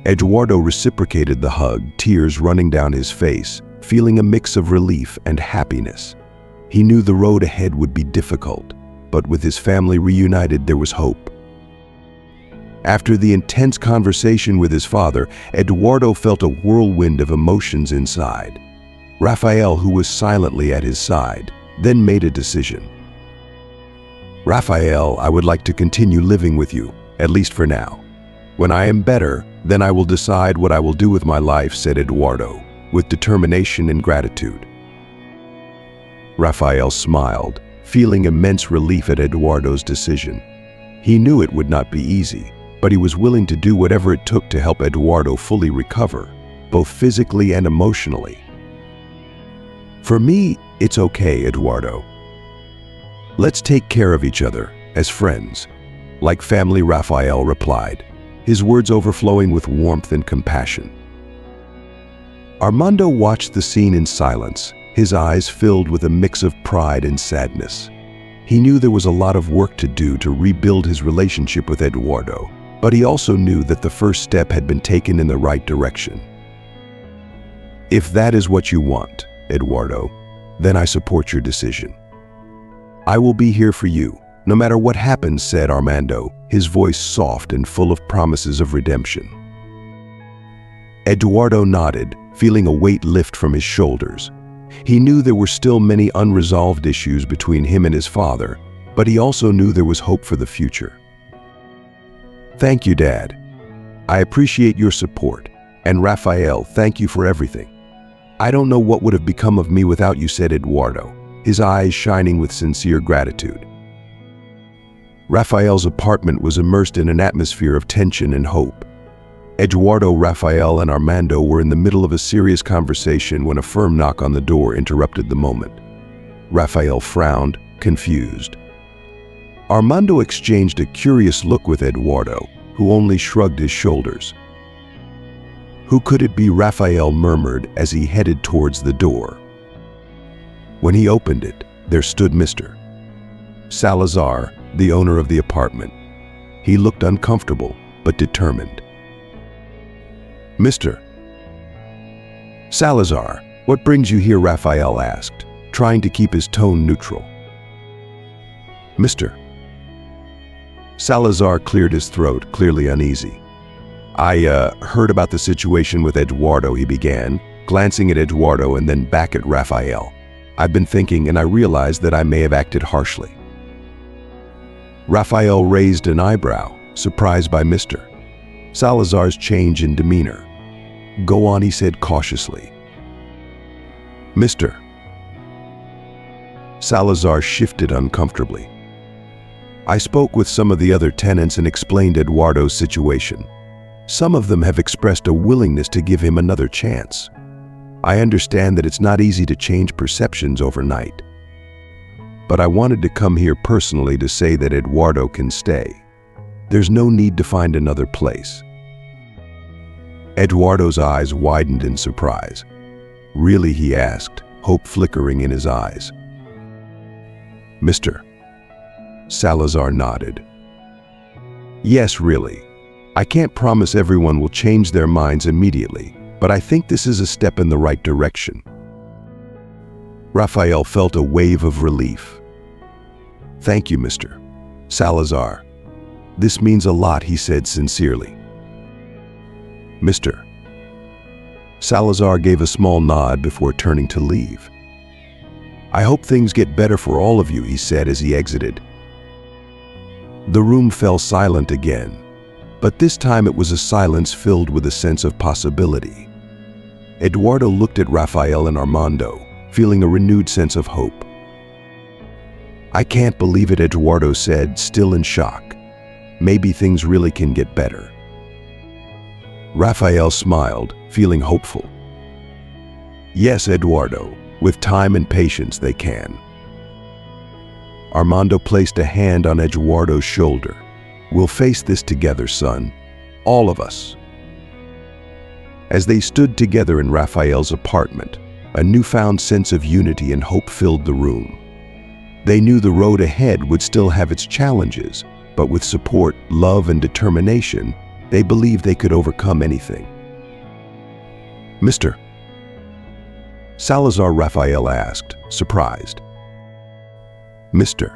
Eduardo reciprocated the hug, tears running down his face, feeling a mix of relief and happiness. He knew the road ahead would be difficult, but with his family reunited, there was hope. After the intense conversation with his father, Eduardo felt a whirlwind of emotions inside. Rafael, who was silently at his side, then made a decision. "Rafael, I would like to continue living with you, at least for now. When I am better, then I will decide what I will do with my life," said Eduardo, with determination and gratitude. Rafael smiled, feeling immense relief at Eduardo's decision. He knew it would not be easy, but he was willing to do whatever it took to help Eduardo fully recover, both physically and emotionally. "For me, it's okay, Eduardo. Let's take care of each other, as friends." "Like family," Rafael replied, his words overflowing with warmth and compassion. Armando watched the scene in silence, his eyes filled with a mix of pride and sadness. He knew there was a lot of work to do to rebuild his relationship with Eduardo, but he also knew that the first step had been taken in the right direction. "If that is what you want, Eduardo, then I support your decision. I will be here for you, no matter what happens," said Armando, his voice soft and full of promises of redemption. Eduardo nodded, feeling a weight lift from his shoulders. He knew there were still many unresolved issues between him and his father, but he also knew there was hope for the future. "Thank you, Dad. I appreciate your support. And Raphael, thank you for everything. I don't know what would have become of me without you," said Eduardo, his eyes shining with sincere gratitude. Raphael's apartment was immersed in an atmosphere of tension and hope. Eduardo, Raphael, and Armando were in the middle of a serious conversation when a firm knock on the door interrupted the moment. Raphael frowned, confused. Armando exchanged a curious look with Eduardo, who only shrugged his shoulders. "Who could it be?" Raphael murmured as he headed towards the door. When he opened it, there stood Mr. Salazar, the owner of the apartment. He looked uncomfortable, but determined. "Mr. Salazar, what brings you here?" Raphael asked, trying to keep his tone neutral. "Mr. Salazar cleared his throat, clearly uneasy. I heard about the situation with Eduardo," he began, glancing at Eduardo and then back at Raphael. "I've been thinking, and I realized that I may have acted harshly." Raphael raised an eyebrow, surprised by Mr. Salazar's change in demeanor. "Go on," he said cautiously. Mr. Salazar shifted uncomfortably. "I spoke with some of the other tenants and explained Eduardo's situation. Some of them have expressed a willingness to give him another chance. I understand that it's not easy to change perceptions overnight. But I wanted to come here personally to say that Eduardo can stay. There's no need to find another place." Eduardo's eyes widened in surprise. "Really?" he asked, hope flickering in his eyes. Mr. Salazar nodded. "Yes, really. I can't promise everyone will change their minds immediately, but I think this is a step in the right direction." Raphael felt a wave of relief. "Thank you, Mr. Salazar. This means a lot," he said sincerely. Mr. Salazar gave a small nod before turning to leave. "I hope things get better for all of you," he said as he exited. The room fell silent again, but this time it was a silence filled with a sense of possibility. Eduardo looked at Raphael and Armando, feeling a renewed sense of hope. "I can't believe it," Eduardo said, still in shock. "Maybe things really can get better." Raphael smiled, feeling hopeful. "Yes, Eduardo, with time and patience they can." Armando placed a hand on Eduardo's shoulder. "We'll face this together, son. All of us." As they stood together in Raphael's apartment, a newfound sense of unity and hope filled the room. They knew the road ahead would still have its challenges, but with support, love, and determination, they believed they could overcome anything. "Mr. Salazar?" Raphael asked, surprised. Mr.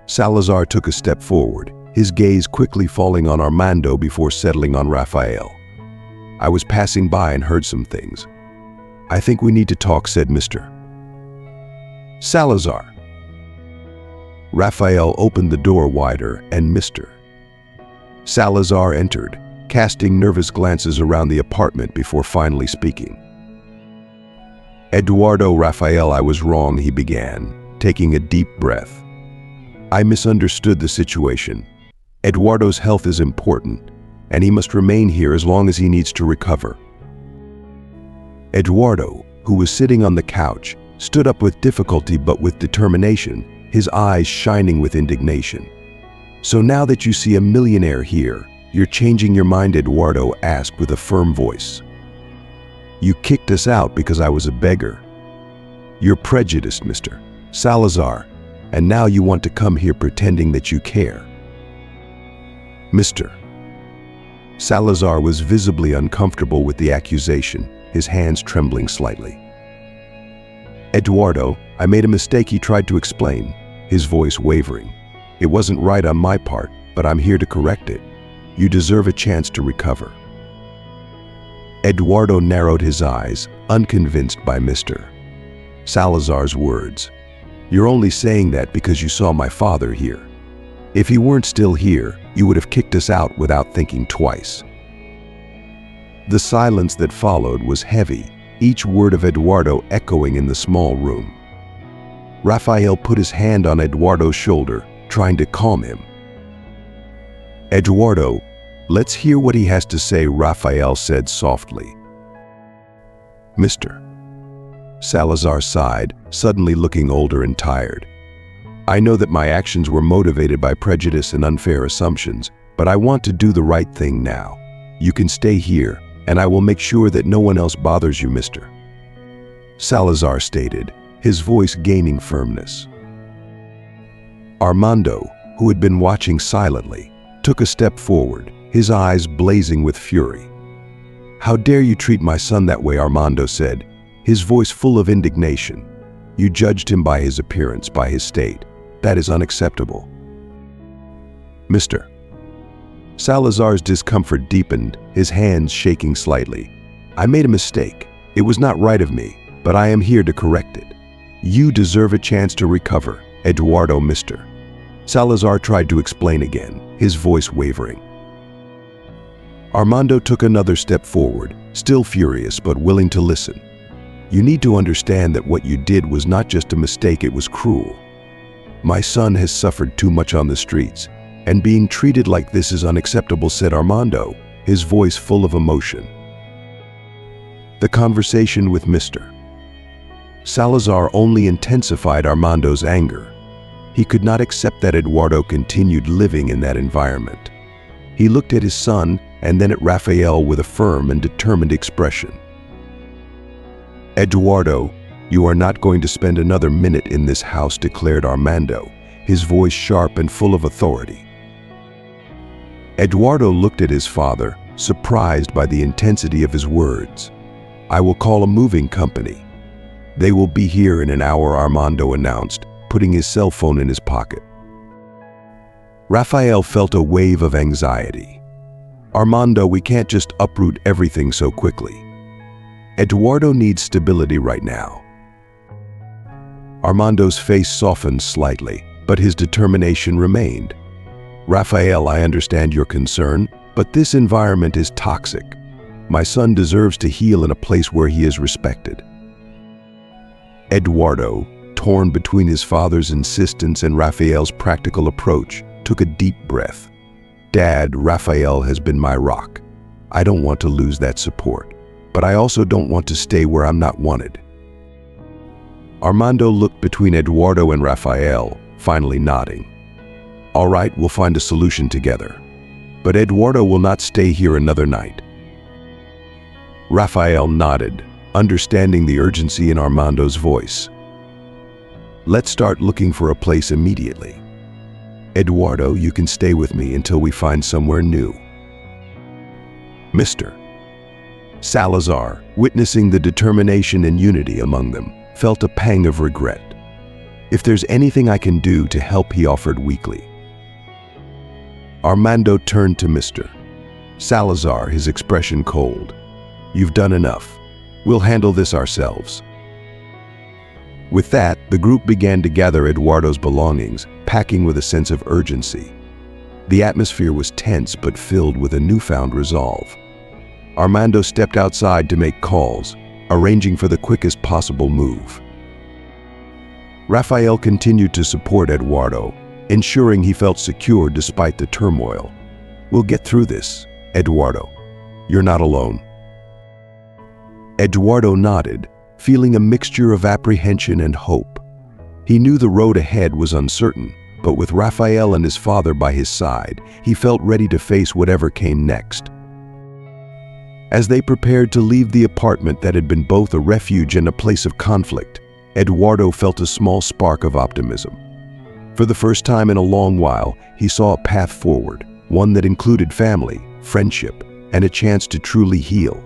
Salazar took a step forward, his gaze quickly falling on Armando before settling on Raphael. "I was passing by and heard some things. I think we need to talk," said Mr. Salazar. Raphael opened the door wider and Mr. Salazar entered, casting nervous glances around the apartment before finally speaking. "Eduardo, Raphael, I was wrong," he began, taking a deep breath. "I misunderstood the situation. Eduardo's health is important, and he must remain here as long as he needs to recover." Eduardo, who was sitting on the couch, stood up with difficulty but with determination, his eyes shining with indignation. "So now that you see a millionaire here, you're changing your mind?" Eduardo asked with a firm voice. "You kicked us out because I was a beggar. You're prejudiced, Mr. Salazar, and now you want to come here pretending that you care." Mr. Salazar was visibly uncomfortable with the accusation, his hands trembling slightly. "Eduardo, I made a mistake," he tried to explain, his voice wavering. "It wasn't right on my part, but I'm here to correct it. You deserve a chance to recover." Eduardo narrowed his eyes, unconvinced by Mr. Salazar's words. You're only saying that because you saw my father here. If he weren't still here, you would have kicked us out without thinking twice." The silence that followed was heavy, each word of Eduardo echoing in the small room. Rafael put his hand on Eduardo's shoulder, trying to calm him. "Eduardo, let's hear what he has to say," Rafael said softly. "Mister." Salazar sighed, suddenly looking older and tired. "I know that my actions were motivated by prejudice and unfair assumptions, but I want to do the right thing now. You can stay here, and I will make sure that no one else bothers you, mister," Salazar stated, his voice gaining firmness. Armando, who had been watching silently, took a step forward, his eyes blazing with fury. "How dare you treat my son that way," Armando said, his voice full of indignation. "You judged him by his appearance, by his state. That is unacceptable." "Mister." Salazar's discomfort deepened, his hands shaking slightly. "I made a mistake. It was not right of me, but I am here to correct it. You deserve a chance to recover, Eduardo, mister." Salazar tried to explain again, his voice wavering. Armando took another step forward, still furious but willing to listen. "You need to understand that what you did was not just a mistake, it was cruel. My son has suffered too much on the streets, and being treated like this is unacceptable," said Armando, his voice full of emotion. The conversation with Mr. Salazar only intensified Armando's anger. He could not accept that Eduardo continued living in that environment. He looked at his son and then at Rafael with a firm and determined expression. "Eduardo, you are not going to spend another minute in this house," declared Armando, his voice sharp and full of authority. Eduardo looked at his father, surprised by the intensity of his words. "I will call a moving company. They will be here in an hour," Armando announced, putting his cell phone in his pocket. Rafael felt a wave of anxiety. "Armando, we can't just uproot everything so quickly. Eduardo needs stability right now." Armando's face softened slightly, but his determination remained. "Rafael, I understand your concern, but this environment is toxic. My son deserves to heal in a place where he is respected." Eduardo, torn between his father's insistence and Rafael's practical approach, took a deep breath. "Dad, Rafael has been my rock. I don't want to lose that support, but I also don't want to stay where I'm not wanted." Armando looked between Eduardo and Rafael, finally nodding. "All right, we'll find a solution together. But Eduardo will not stay here another night." Rafael nodded, understanding the urgency in Armando's voice. "Let's start looking for a place immediately. Eduardo, you can stay with me until we find somewhere new." Mr. Salazar, witnessing the determination and unity among them, felt a pang of regret. "If there's anything I can do to help," he offered weakly. Armando turned to Mr. Salazar, his expression cold. "You've done enough. We'll handle this ourselves." With that, the group began to gather Eduardo's belongings, packing with a sense of urgency. The atmosphere was tense but filled with a newfound resolve. Armando stepped outside to make calls, arranging for the quickest possible move. Rafael continued to support Eduardo, ensuring he felt secure despite the turmoil. "We'll get through this, Eduardo. You're not alone." Eduardo nodded, feeling a mixture of apprehension and hope. He knew the road ahead was uncertain, but with Rafael and his father by his side, he felt ready to face whatever came next. As they prepared to leave the apartment that had been both a refuge and a place of conflict, Eduardo felt a small spark of optimism. For the first time in a long while, he saw a path forward, one that included family, friendship, and a chance to truly heal.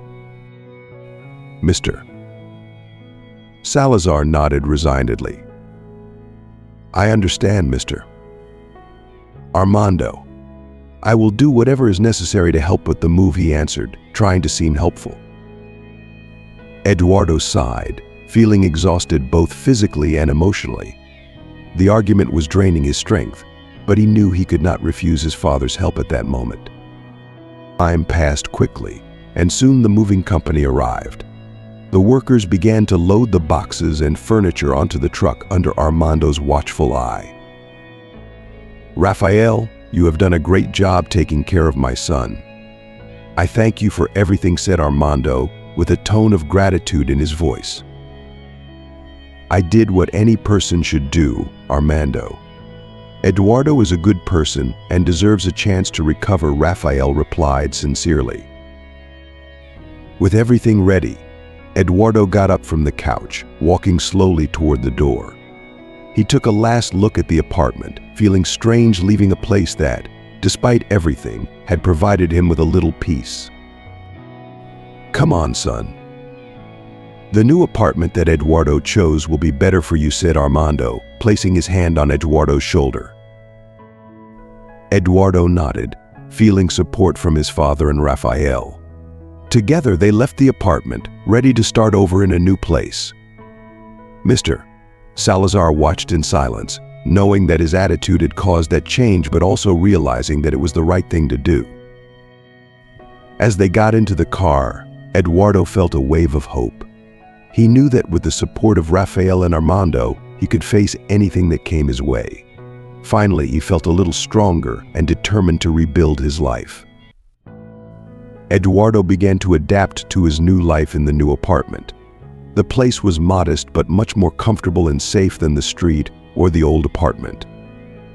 "Mr. Salazar nodded resignedly. "I understand, mister." "Armando, I will do whatever is necessary to help with the move," he answered, trying to seem helpful. Eduardo sighed, feeling exhausted both physically and emotionally. The argument was draining his strength, but he knew he could not refuse his father's help at that moment. Time passed quickly, and soon the moving company arrived. The workers began to load the boxes and furniture onto the truck under Armando's watchful eye. "Raphael, you have done a great job taking care of my son. I thank you for everything," said Armando, with a tone of gratitude in his voice. "I did what any person should do, Armando. Eduardo is a good person and deserves a chance to recover," Raphael replied sincerely. With everything ready, Eduardo got up from the couch, walking slowly toward the door. He took a last look at the apartment, feeling strange leaving a place that, despite everything, had provided him with a little peace. "Come on, son. The new apartment that Eduardo chose will be better for you," said Armando, placing his hand on Eduardo's shoulder. Eduardo nodded, feeling support from his father and Raphael. Together they left the apartment, ready to start over in a new place. Mr. Salazar watched in silence, knowing that his attitude had caused that change but also realizing that it was the right thing to do. As they got into the car, Eduardo felt a wave of hope. He knew that with the support of Raphael and Armando, he could face anything that came his way. Finally, he felt a little stronger and determined to rebuild his life. Eduardo began to adapt to his new life in the new apartment. The place was modest but much more comfortable and safe than the street or the old apartment.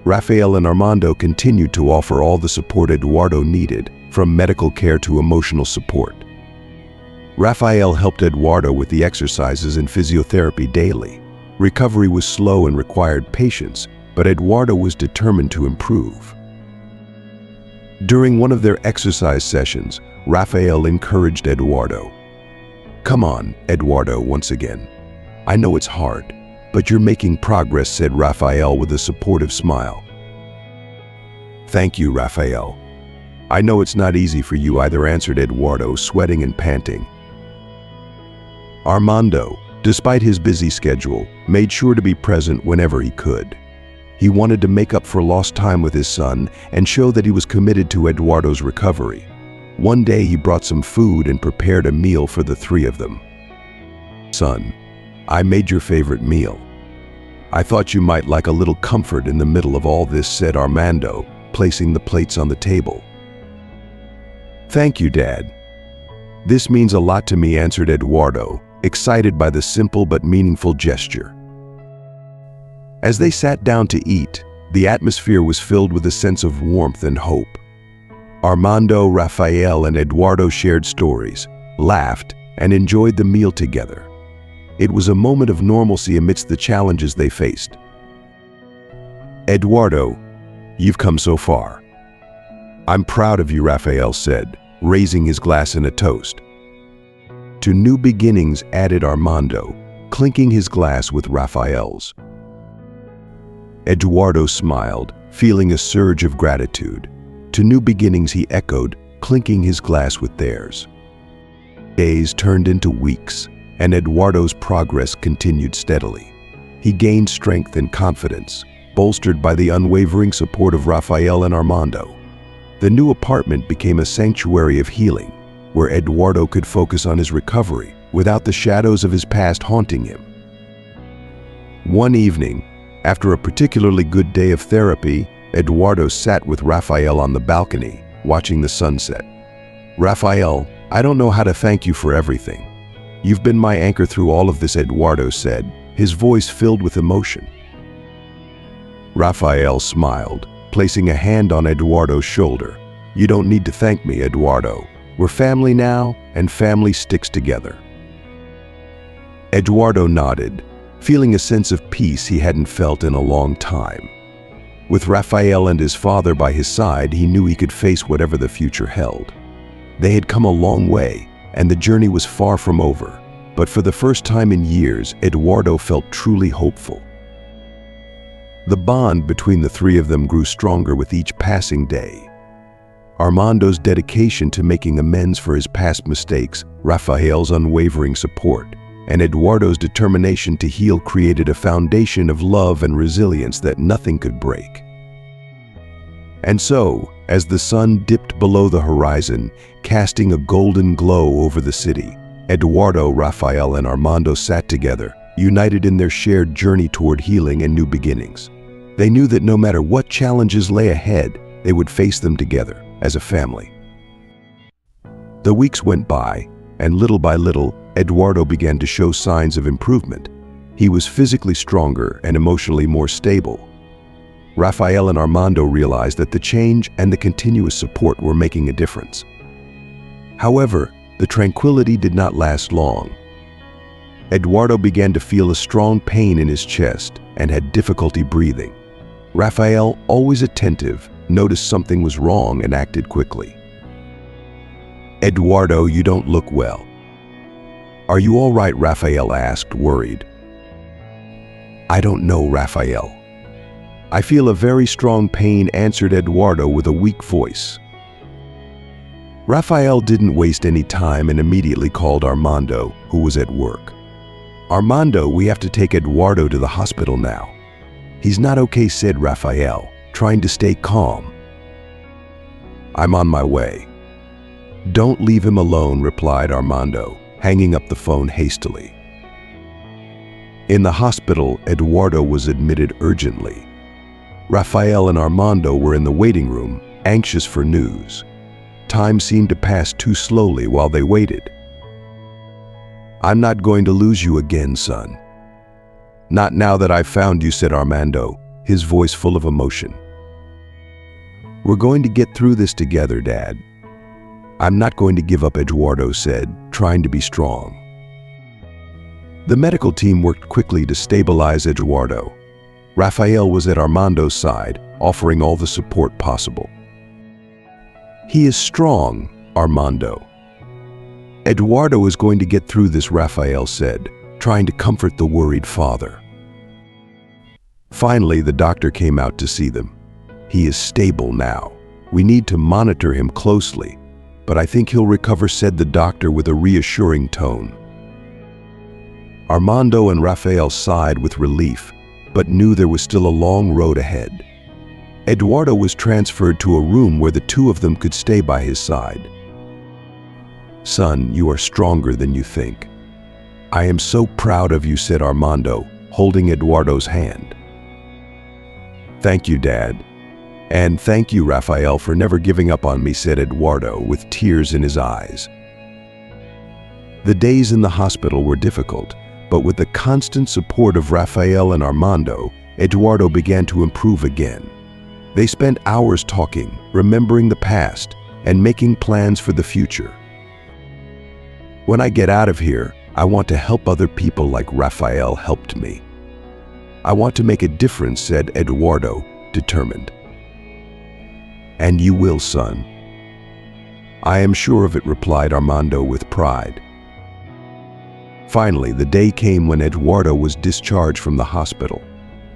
Raphael and Armando continued to offer all the support Eduardo needed, from medical care to emotional support. Raphael helped Eduardo with the exercises and physiotherapy daily. Recovery was slow and required patience, but Eduardo was determined to improve. During one of their exercise sessions, Raphael encouraged Eduardo. "Come on, Eduardo," once again. "I know it's hard, but you're making progress," said Raphael with a supportive smile. "Thank you, Raphael. I know it's not easy for you either," answered Eduardo, sweating and panting. Armando, despite his busy schedule, made sure to be present whenever he could. He wanted to make up for lost time with his son and show that he was committed to Eduardo's recovery. One day he brought some food and prepared a meal for the three of them. "Son, I made your favorite meal. I thought you might like a little comfort in the middle of all this," said Armando, placing the plates on the table. "Thank you, Dad. This means a lot to me," answered Eduardo, excited by the simple but meaningful gesture. As they sat down to eat, the atmosphere was filled with a sense of warmth and hope. Armando, Raphael, and Eduardo shared stories, laughed, and enjoyed the meal together. It was a moment of normalcy amidst the challenges they faced. "Eduardo, you've come so far. I'm proud of you," Raphael said, raising his glass in a toast. "To new beginnings," added Armando, clinking his glass with Raphael's. Eduardo smiled, feeling a surge of gratitude. "To new beginnings," he echoed, clinking his glass with theirs. Days turned into weeks, and Eduardo's progress continued steadily. He gained strength and confidence, bolstered by the unwavering support of Raphael and Armando. The new apartment became a sanctuary of healing, where Eduardo could focus on his recovery without the shadows of his past haunting him. One evening, after a particularly good day of therapy, Eduardo sat with Raphael on the balcony, watching the sunset. "Raphael, I don't know how to thank you for everything. You've been my anchor through all of this," Eduardo said, his voice filled with emotion. Raphael smiled, placing a hand on Eduardo's shoulder. "You don't need to thank me, Eduardo. We're family now, and family sticks together." Eduardo nodded, feeling a sense of peace he hadn't felt in a long time. With Raphael and his father by his side, he knew he could face whatever the future held. They had come a long way, and the journey was far from over. But for the first time in years, Eduardo felt truly hopeful. The bond between the three of them grew stronger with each passing day. Armando's dedication to making amends for his past mistakes, Raphael's unwavering support, and Eduardo's determination to heal created a foundation of love and resilience that nothing could break. And so, as the sun dipped below the horizon, casting a golden glow over the city, Eduardo, Rafael, and Armando sat together, united in their shared journey toward healing and new beginnings. They knew that no matter what challenges lay ahead, they would face them together as a family. The weeks went by, and little by little, Eduardo began to show signs of improvement. He was physically stronger and emotionally more stable. Rafael and Armando realized that the change and the continuous support were making a difference. However, the tranquility did not last long. Eduardo began to feel a strong pain in his chest and had difficulty breathing. Rafael, always attentive, noticed something was wrong and acted quickly. "Eduardo, you don't look well." "Are you all right?" Rafael asked, worried. "I don't know, Rafael. I feel a very strong pain," answered Eduardo with a weak voice. Rafael didn't waste any time and immediately called Armando, who was at work. "Armando, we have to take Eduardo to the hospital now." "He's not okay," said Rafael, trying to stay calm. "I'm on my way." "Don't leave him alone," replied Armando, hanging up the phone hastily. In the hospital, Eduardo was admitted urgently. Rafael and Armando were in the waiting room, anxious for news. Time seemed to pass too slowly while they waited. "I'm not going to lose you again, son." "Not now that I've found you," said Armando, his voice full of emotion. "We're going to get through this together, Dad." "I'm not going to give up," Eduardo said, trying to be strong. The medical team worked quickly to stabilize Eduardo. Rafael was at Armando's side, offering all the support possible. "He is strong, Armando." "Eduardo is going to get through this," Rafael said, trying to comfort the worried father. Finally, the doctor came out to see them. "He is stable now. We need to monitor him closely, but I think he'll recover," said the doctor with a reassuring tone. Armando and Rafael sighed with relief, but knew there was still a long road ahead. Eduardo was transferred to a room where the two of them could stay by his side. "Son, you are stronger than you think." "I am so proud of you," said Armando, holding Eduardo's hand. "Thank you, Dad. And thank you, Rafael, for never giving up on me," said Eduardo with tears in his eyes. The days in the hospital were difficult, but with the constant support of Rafael and Armando, Eduardo began to improve again. They spent hours talking, remembering the past, and making plans for the future. "When I get out of here, I want to help other people like Rafael helped me. I want to make a difference," said Eduardo, determined. "And you will, son." "I am sure of it," replied Armando with pride. Finally, the day came when Eduardo was discharged from the hospital.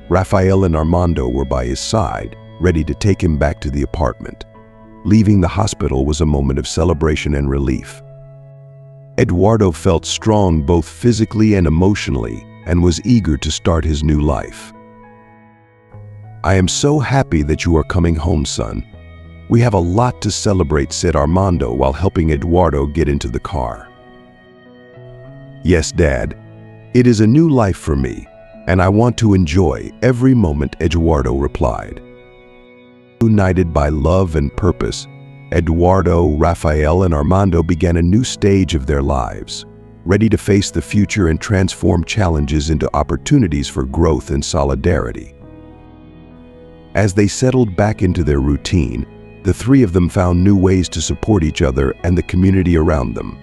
Rafael and Armando were by his side, ready to take him back to the apartment. Leaving the hospital was a moment of celebration and relief. Eduardo felt strong both physically and emotionally and was eager to start his new life. "I am so happy that you are coming home, son. We have a lot to celebrate," said Armando while helping Eduardo get into the car. "Yes, Dad. It is a new life for me, and I want to enjoy every moment," Eduardo replied. United by love and purpose, Eduardo, Rafael, and Armando began a new stage of their lives, ready to face the future and transform challenges into opportunities for growth and solidarity. As they settled back into their routine, the three of them found new ways to support each other and the community around them.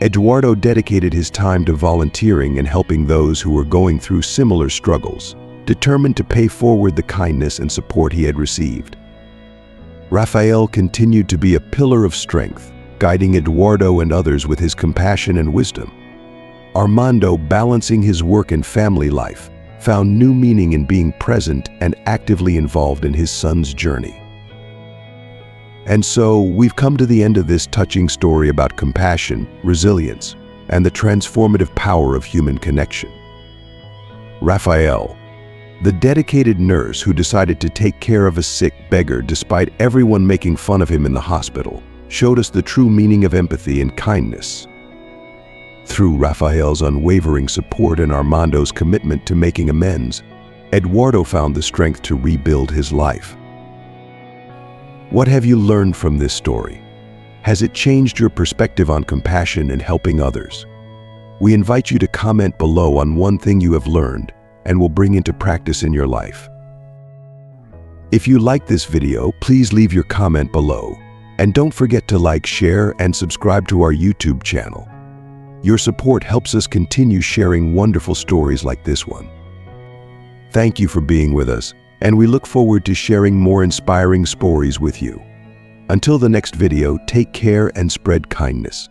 Eduardo dedicated his time to volunteering and helping those who were going through similar struggles, determined to pay forward the kindness and support he had received. Rafael continued to be a pillar of strength, guiding Eduardo and others with his compassion and wisdom. Armando, balancing his work and family life, found new meaning in being present and actively involved in his son's journey. And so, we've come to the end of this touching story about compassion, resilience, and the transformative power of human connection. Raphael, the dedicated nurse who decided to take care of a sick beggar despite everyone making fun of him in the hospital, showed us the true meaning of empathy and kindness. Through Raphael's unwavering support and Armando's commitment to making amends, Eduardo found the strength to rebuild his life. What have you learned from this story? Has it changed your perspective on compassion and helping others? We invite you to comment below on one thing you have learned and will bring into practice in your life. If you like this video, please leave your comment below. And don't forget to like, share, and subscribe to our YouTube channel. Your support helps us continue sharing wonderful stories like this one. Thank you for being with us, and we look forward to sharing more inspiring stories with you. Until the next video, take care and spread kindness.